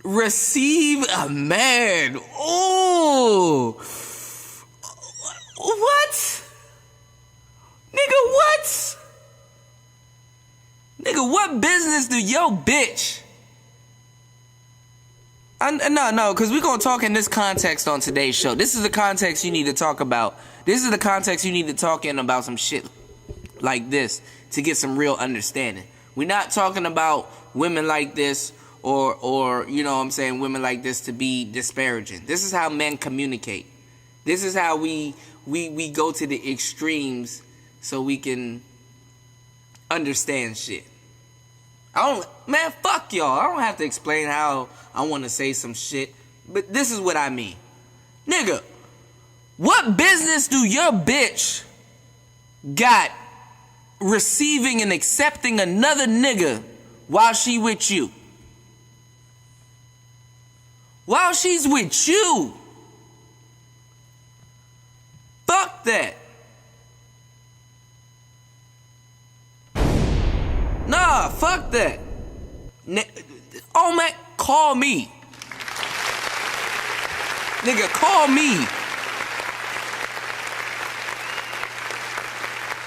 Receive a man. Oh. What? Nigga, what? Nigga, what business do your bitch? No, because we're going to talk in this context on today's show. This is the context you need to talk about. This is the context you need to talk in about some shit like this to get some real understanding. We're not talking about women like this or you know what I'm saying, women like this to be disparaging. This is how men communicate. This is how we go to the extremes so we can understand shit. Man, fuck y'all. I don't have to explain how I want to say some shit, but this is what I mean. Nigga, what business do your bitch got receiving and accepting another nigga while she with you? While she's with you? Fuck that. Nah, fuck that. Olmec, call me. Nigga, call me.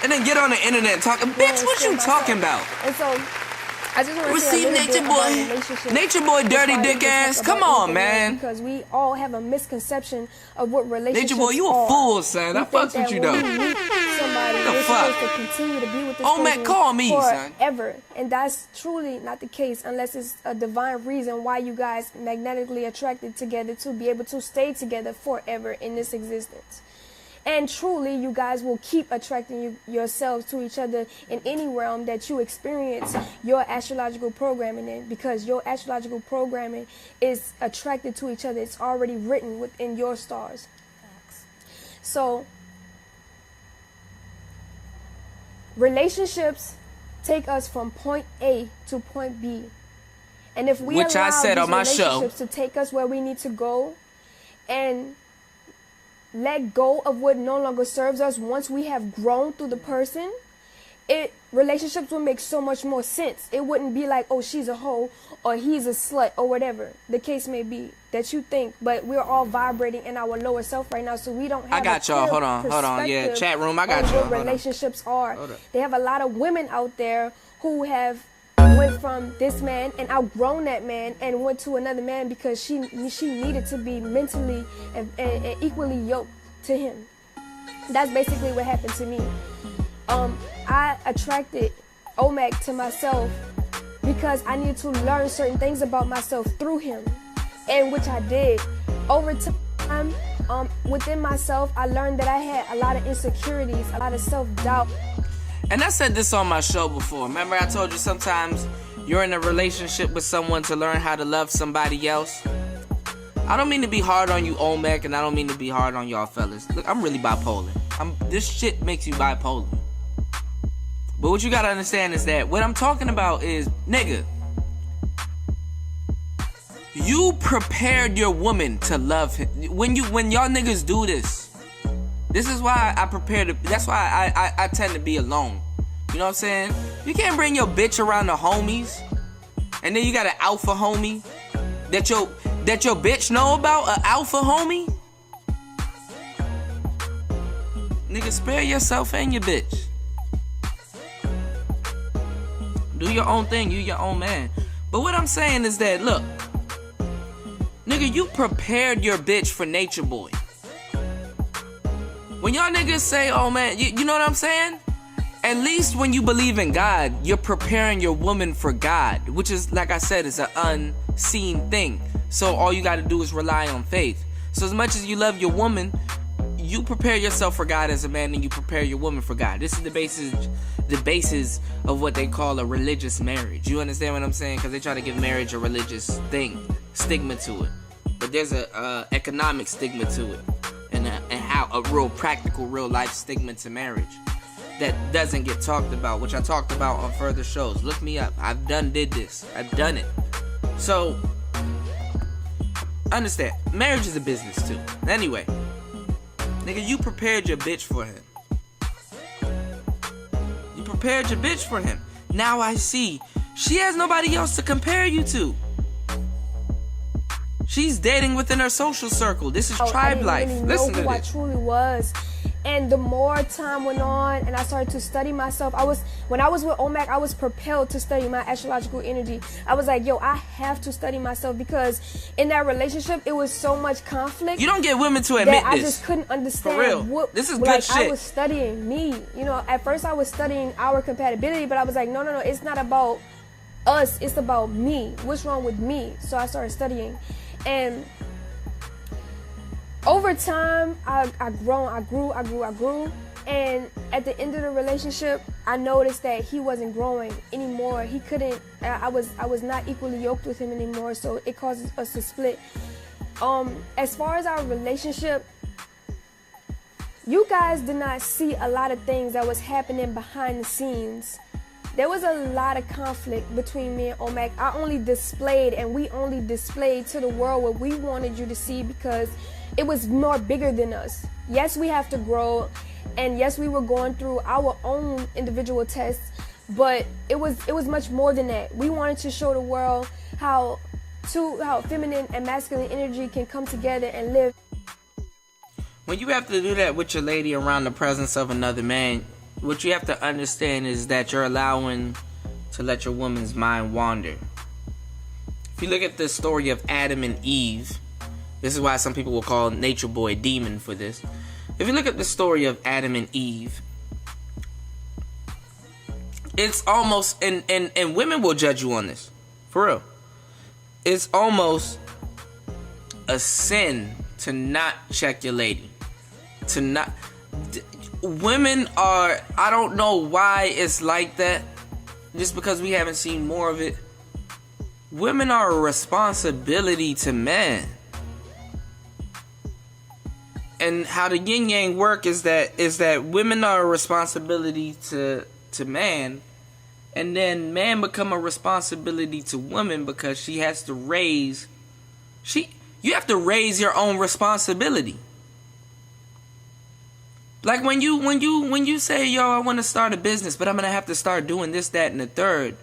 And then get on the internet and talk. Bitch, what you talking about? And so, I just want to say Receive a little Nature bit Boy. about relationships. Nature Boy, dirty Before I dick even ass. talk Come about on, anything else, man. Because we all have a misconception of what relationships Nature Boy, you a are. fool, son. We I think fucks with that you, when though. we meet somebody, The we're fuck? supposed to continue to be with this Olmec, person call me, son. forever. And that's truly not the case unless it's a divine reason why you guys magnetically attracted together to be able to stay together forever in this existence. And truly, you guys will keep attracting yourselves to each other in any realm that you experience your astrological programming in, because your astrological programming is attracted to each other. It's already written within your stars. So, relationships take us from point A to point B. And if we Which allow I said these on my show. relationships to take us where we need to go and let go of what no longer serves us once we have grown through the person, relationships will make so much more sense. It wouldn't be like, oh, she's a hoe or he's a slut or whatever the case may be that you think, but we're all vibrating in our lower self right now, so we don't have I got a y'all. clear Hold on. Yeah, perspective chat room. I got on y'all. what Hold on. relationships are. Hold up. They have a lot of women out there who have went from this man and outgrown that man and went to another man because she needed to be mentally and equally yoked to him. That's basically what happened to me. I attracted Olmec to myself because I needed to learn certain things about myself through him, and which I did. Over time, within myself, I learned that I had a lot of insecurities, a lot of self-doubt. And I said this on my show before. Remember I told you sometimes you're in a relationship with someone to learn how to love somebody else? I don't mean to be hard on you, Olmec, and I don't mean to be hard on y'all fellas. Look, I'm really bipolar. This shit makes you bipolar. But what you gotta understand is that what I'm talking about is, nigga, you prepared your woman to love him. When y'all niggas do this, this is why I prepare to. That's why I tend to be alone. You know what I'm saying? You can't bring your bitch around the homies, and then you got an alpha homie that your bitch know about. An alpha homie, nigga, spare yourself and your bitch. Do your own thing. You your own man. But what I'm saying is that, look, nigga, you prepared your bitch for Nature Boy. When y'all niggas say, oh man, you know what I'm saying? At least when you believe in God, you're preparing your woman for God, which is, like I said, is an unseen thing. So all you gotta do is rely on faith. So as much as you love your woman, you prepare yourself for God as a man, and you prepare your woman for God. This is the basis of what they call a religious marriage. You understand what I'm saying? Because they try to give marriage a religious stigma to it. But there's a economic stigma to it. And how a real practical, real life stigma to marriage that doesn't get talked about, which I talked about on further shows. Look me up. Did this. I've done it. So, understand, marriage is a business too. Anyway, nigga, you prepared your bitch for him. You prepared your bitch for him. Now I see she has nobody else to compare you to. She's dating within her social circle. This is tribe life. Really Listen know to who this. I truly was. And the more time went on and I started to study myself, when I was with Olmec, I was propelled to study my astrological energy. I was like, yo, I have to study myself, because in that relationship, it was so much conflict. You don't get women to admit that I this. just couldn't understand. For real. What, This is good like, shit. I was studying me. You know, at first I was studying our compatibility, but I was like, no, it's not about us. It's about me. What's wrong with me? So I started studying. And over time, I grew. And at the end of the relationship, I noticed that he wasn't growing anymore. He couldn't, I was not equally yoked with him anymore, so it causes us to split. As far as our relationship, you guys did not see a lot of things that was happening behind the scenes. There was a lot of conflict between me and Olmec. We only displayed to the world what we wanted you to see, because it was more bigger than us. Yes, we have to grow, and yes, we were going through our own individual tests, but it was much more than that. We wanted to show the world how feminine and masculine energy can come together and live. When you have to do that with your lady around the presence of another man, what you have to understand is that you're allowing to let your woman's mind wander. If you look at the story of Adam and Eve, this is why some people will call NatureBoy a demon for this. If you look at the story of Adam and Eve, it's almost, and women will judge you on this, for real. It's almost a sin to not check your lady. To not... Women are... I don't know why it's like that. Just because we haven't seen more of it. Women are a responsibility to men. And how the yin yang work is that women are a responsibility to man, and then man become a responsibility to woman because she has to raise. You have to raise your own responsibility. Like when you say, yo, I want to start a business, but I'm gonna have to start doing this, that, and the third.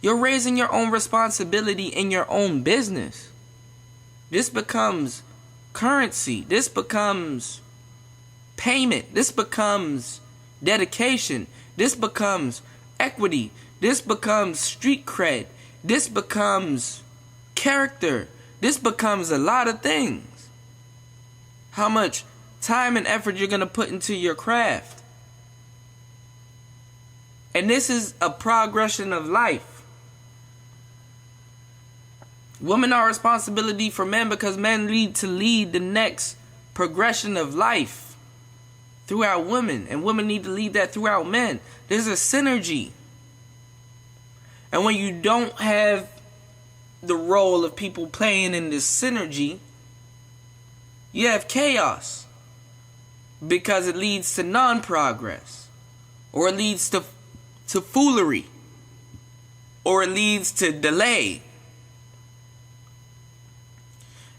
You're raising your own responsibility in your own business. This becomes currency. This becomes payment. This becomes dedication. This becomes equity. This becomes street cred. This becomes character. This becomes a lot of things. How much time and effort you're going to put into your craft. And this is a progression of life. Women are a responsibility for men because men need to lead the next progression of life throughout women. And women need to lead that throughout men. There's a synergy. And when you don't have the role of people playing in this synergy, you have chaos. Because it leads to non-progress. Or it leads to foolery. Or it leads to delay.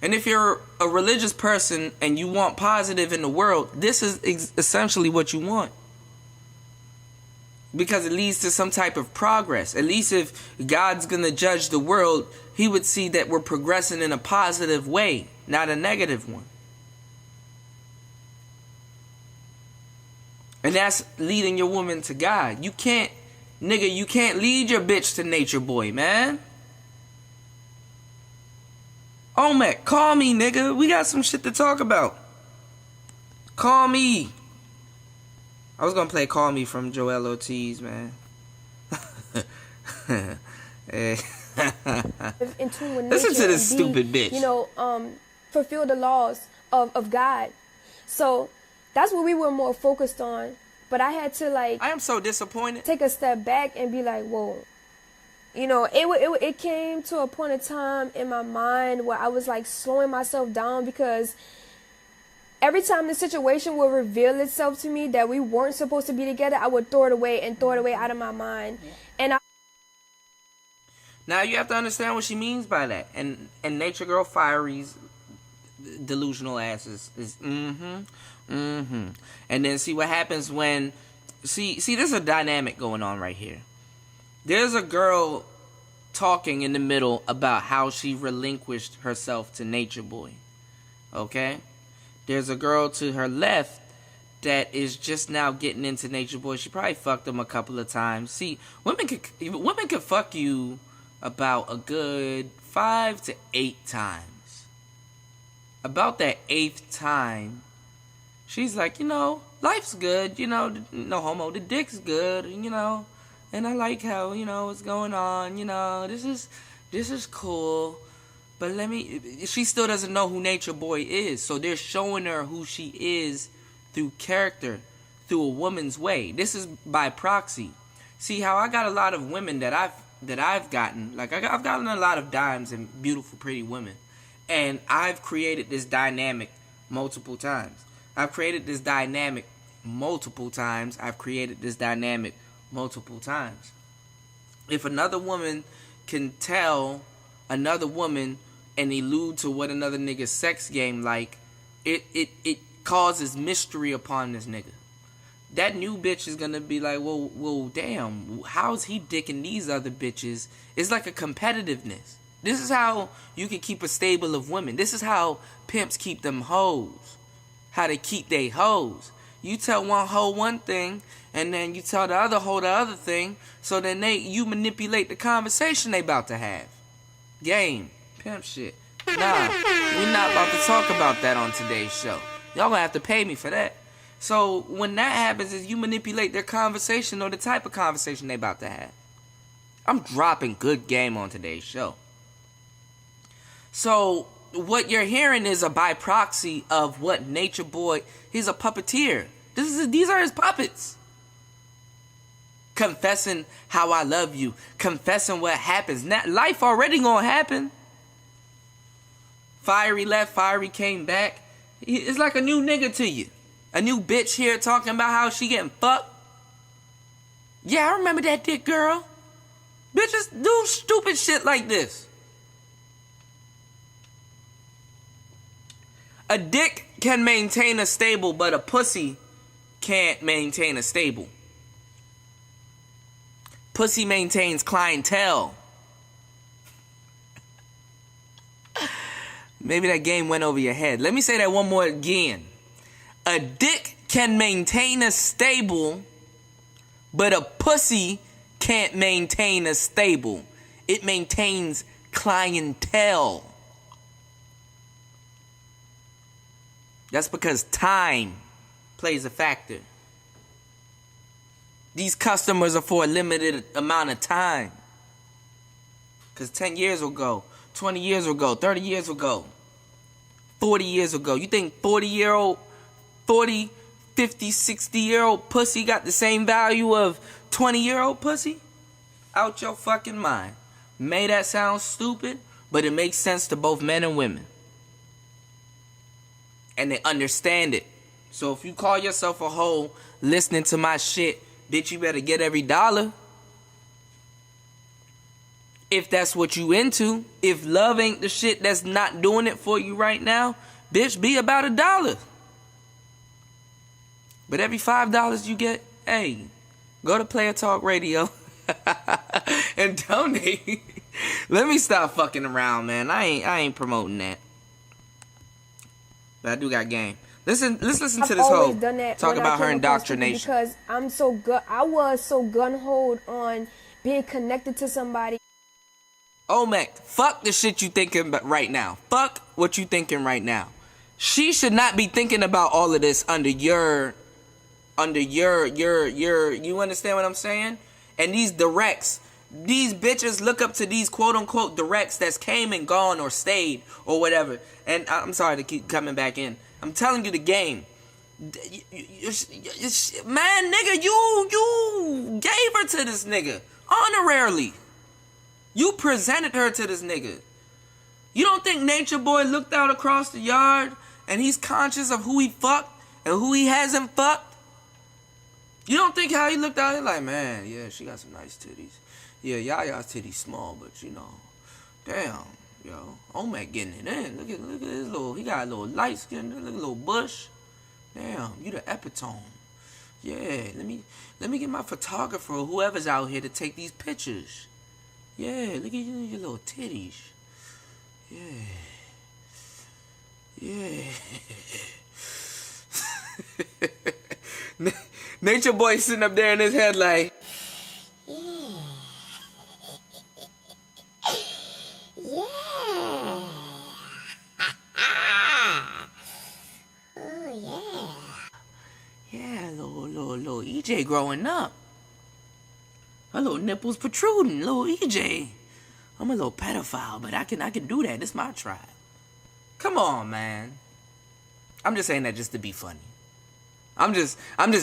And if you're a religious person and you want positive in the world, this is essentially what you want. Because it leads to some type of progress. At least if God's going to judge the world, he would see that we're progressing in a positive way, not a negative one. And that's leading your woman to God. You can't lead your bitch to NatureBoy, man. Olmec, call me, nigga. We got some shit to talk about. Call me. I was gonna play Call Me from Joel Ortiz, man. In tune with Listen nature to this and stupid bitch. Fulfill the laws of God. So that's what we were more focused on. But I had to I am so disappointed. Take a step back and be like, whoa. It came to a point of time in my mind where I was like slowing myself down because every time the situation would reveal itself to me that we weren't supposed to be together, I would throw it away out of my mind. And now you have to understand what she means by that. And Nature Girl Fiery's delusional ass is and then see what happens when see there's a dynamic going on right here. There's a girl talking in the middle about how she relinquished herself to NatureBoy. Okay? There's a girl to her left that is just now getting into NatureBoy. She probably fucked him a couple of times. See, women could fuck you about a good 5 to 8 times. About that 8th time, she's like, life's good, no homo, the dick's good, and I like how, what's going on, this is cool, but she still doesn't know who NatureBoy is, so they're showing her who she is through character, through a woman's way. This is by proxy. See how I got a lot of women that I've gotten, I've gotten a lot of dimes and beautiful, pretty women, and I've created this dynamic multiple times. I've created this dynamic multiple times. If another woman can tell another woman and allude to what another nigga's sex game it causes mystery upon this nigga. That new bitch is gonna be like, well, damn, how's he dicking these other bitches? It's like a competitiveness. This is how you can keep a stable of women. This is how pimps keep them hoes. How they keep they hoes. You tell one hoe one thing, and then you tell the other hoe the other thing, so then you manipulate the conversation they about to have. Game. Pimp shit. Nah, we not about to talk about that on today's show. Y'all gonna have to pay me for that. So when that happens is you manipulate their conversation or the type of conversation they about to have. I'm dropping good game on today's show. So what you're hearing is a by proxy of what NatureBoy, he's a puppeteer. These are his puppets. Confessing how I love you. Confessing what happens. Now, life already gonna happen. Fiery left, Fiery came back. It's like a new nigga to you. A new bitch here talking about how she getting fucked. Yeah, I remember that dick girl. Bitches do stupid shit like this. A dick can maintain a stable, but a pussy can't maintain a stable. Pussy maintains clientele. Maybe that game went over your head. Let me say that one more again. A dick can maintain a stable, but a pussy can't maintain a stable. It maintains clientele. That's because time plays a factor. These customers are for a limited amount of time. Because 10 years will go, 20 years will go, 30 years will go, 40 years will go. You think 40-year-old, 40, 50, 60-year-old pussy got the same value of 20-year-old pussy? Out your fucking mind. May that sound stupid, but it makes sense to both men and women. And they understand it. So if you call yourself a hoe listening to my shit, bitch, you better get every dollar. If that's what you into. If love ain't the shit that's not doing it for you right now, bitch, be about $1. But every $5 you get, hey, go to Player Talk Radio and donate. Let me stop fucking around, man. I ain't promoting that. But I do got game. Let's listen to this whole talk about her indoctrination. Because I'm so good. I was so gun-ho on being connected to somebody. Olmec, fuck the shit you thinking right now. Fuck what you thinking right now. She should not be thinking about all of this under your, you understand what I'm saying? And these directs, these bitches look up to these quote-unquote directs that's came and gone or stayed or whatever. And I'm sorry to keep coming back in. I'm telling you the game. Man, nigga, you gave her to this nigga. Honorarily. You presented her to this nigga. You don't think NatureBoy looked out across the yard and he's conscious of who he fucked and who he hasn't fucked? You don't think how he looked out here like, man, yeah, she got some nice titties. Yeah, Yaya's titties small, but you know, damn, yo, Olmec getting it in. Look at his little, he got a little light skin, look at a little bush. Damn, you the epitome. Yeah, let me get my photographer or whoever's out here to take these pictures. Yeah, look at your little titties. Yeah. Yeah. NatureBoy sitting up there in his head like, Yeah. Oh, yeah. Yeah, little EJ growing up. Her little nipples protruding, little EJ. I'm a little pedophile, but I can do that. This my tribe. Come on, man. I'm just saying that just to be funny. I'm just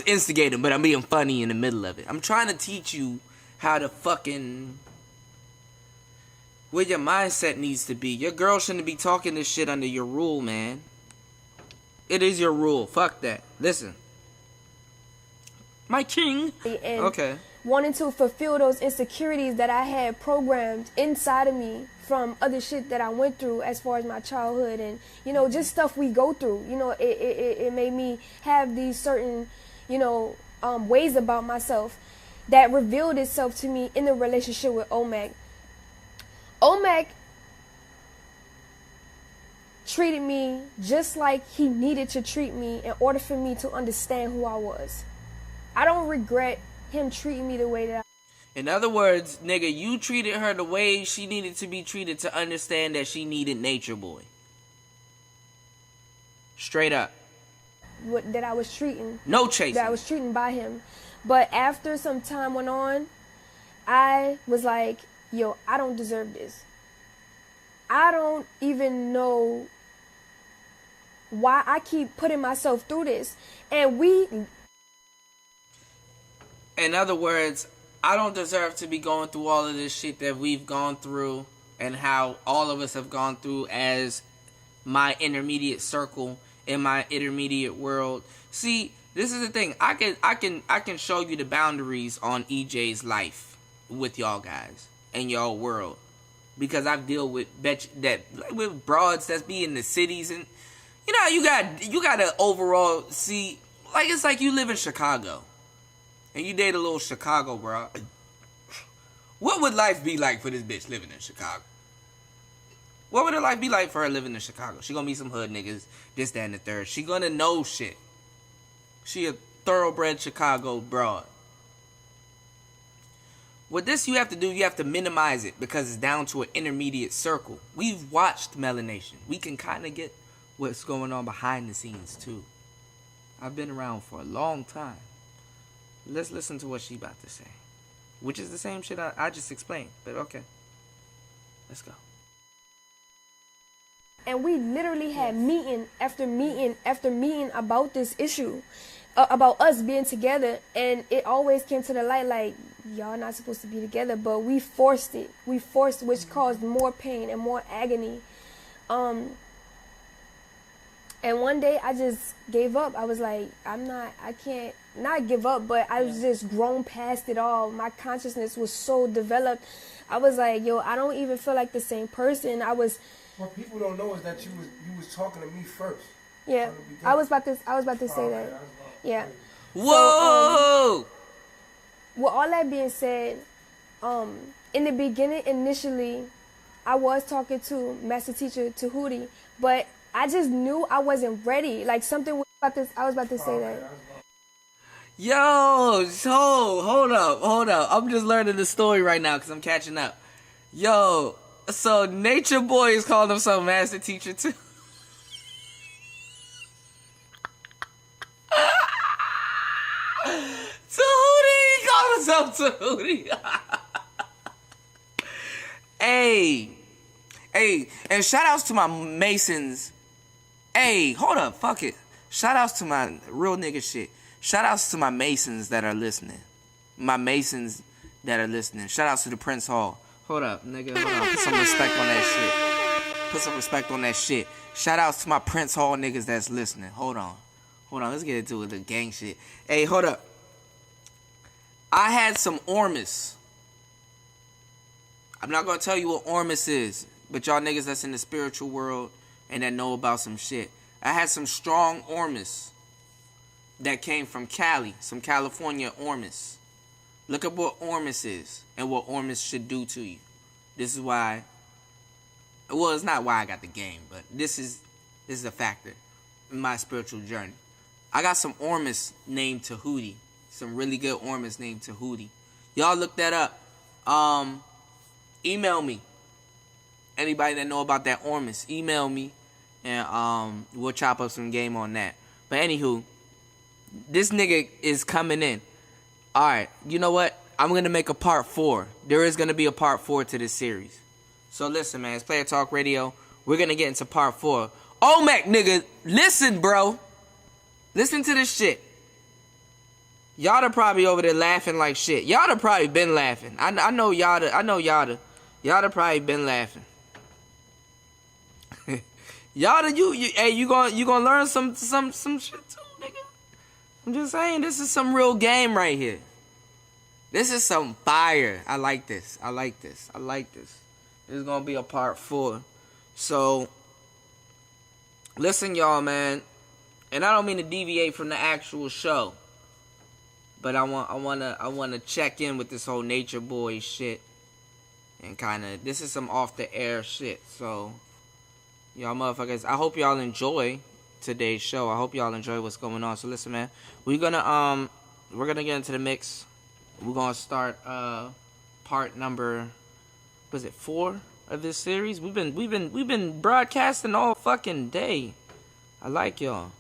instigating, but I'm being funny in the middle of it. I'm trying to teach you how to fucking, where your mindset needs to be. Your girl shouldn't be talking this shit under your rule, man. It is your rule. Fuck that. Listen. My king. Okay. Wanting to fulfill those insecurities that I had programmed inside of me from other shit that I went through as far as my childhood and, you know, just stuff we go through. You know, it made me have these certain, you know, ways about myself that revealed itself to me in the relationship with Olmec. Olmec treated me just like he needed to treat me in order for me to understand who I was. I don't regret him treating me the way that. In other words, nigga, you treated her the way she needed to be treated to understand that she needed Nature Boy. Straight up. That I was treating. No chasing. That I was treating by him. But after some time went on, I was like, yo, I don't deserve this. I don't even know why I keep putting myself through this. And in other words, I don't deserve to be going through all of this shit that we've gone through and how all of us have gone through as my intermediate circle in my intermediate world. See, this is the thing. I can show you the boundaries on EJ's life with y'all guys and y'all world, because I've dealt with with broads that's be in the cities, and you know you got to overall see, like, it's like you live in Chicago and you date a little Chicago bro. What would life be like for this bitch living in Chicago? What would her life be like for her living in Chicago? She gonna meet some hood niggas, this, that, and the third. She gonna know shit. She a thoroughbred Chicago broad. With this, you have to do, you have to minimize it because it's down to an intermediate circle. We've watched Melanation. We can kind of get what's going on behind the scenes too. I've been around for a long time. Let's listen to what she about to say, which is the same shit I just explained, but okay. Let's go. And we literally had meeting after meeting after meeting about this issue, about us being together. And it always came to the light like, y'all not supposed to be together, but we forced it. We forced, which caused more pain and more agony. And one day I just gave up. I was like, I can't not give up, but I was just grown past it all. My consciousness was so developed. I was like, yo, I don't even feel like the same person. What people don't know is that you was talking to me first. Yeah, I was about to say that. Yeah. Whoa. So, with all that being said, in the beginning, initially, I was talking to Master Teacher Tehuti, but I just knew I wasn't ready. Like something was about this. I was about to say that. Yo, so hold up. I'm just learning the story right now because I'm catching up. Yo. So Nature Boy is calling himself Master Teacher too. Tehuti called himself Tehuti. Hey, and shout outs to my Masons. Hey, hold up, fuck it. Shout outs to my real nigga shit. Shout outs to my Masons that are listening. Shout outs to the Prince Hall. Hold up, nigga. Hold on. Put some respect on that shit. Shout outs to my Prince Hall niggas that's listening. Hold on. Let's get into the gang shit. Hey, hold up. I had some Ormus. I'm not gonna tell you what Ormus is, but y'all niggas that's in the spiritual world and that know about some shit. I had some strong Ormus that came from Cali, some California Ormus. Look at what Ormus is and what Ormus should do to you. This is why. Well, it's not why I got the game, but this is a factor in my spiritual journey. I got some Ormus named Tehuti. Some really good Ormus named Tehuti. Y'all look that up. Email me. Anybody that know about that Ormus, email me, and we'll chop up some game on that. But anywho, this nigga is coming in. Alright, you know what? I'm going to make a part 4. There is going to be a part 4 to this series. So listen, man. It's Player Talk Radio. We're going to get into part 4. Olmec, nigga. Listen, bro. Listen to this shit. Y'all are probably over there laughing like shit. Y'all have probably been laughing. I know y'all. Y'all have probably been laughing. Y'all, you gonna learn some shit too, nigga. I'm just saying, this is some real game right here. This is some fire. I like this. This is gonna be a part 4. So, listen, y'all, man. And I don't mean to deviate from the actual show, but I wanna check in with this whole Nature Boy shit, and this is some off the air shit. So, y'all motherfuckers, I hope y'all enjoy today's show. I hope y'all enjoy what's going on. So listen, man, we're gonna we're gonna get into the mix. We're gonna start part number, was it 4 of this series? We've been broadcasting all fucking day. I like y'all,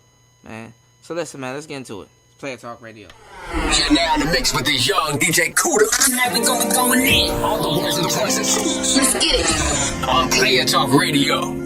man. So listen, man, let's get into it. Player Talk Radio. You're now in the mix with the young DJ Cuda. Tonight we gonna be going in. All the ones and twice and twos. Let's get it. On Player Talk Radio.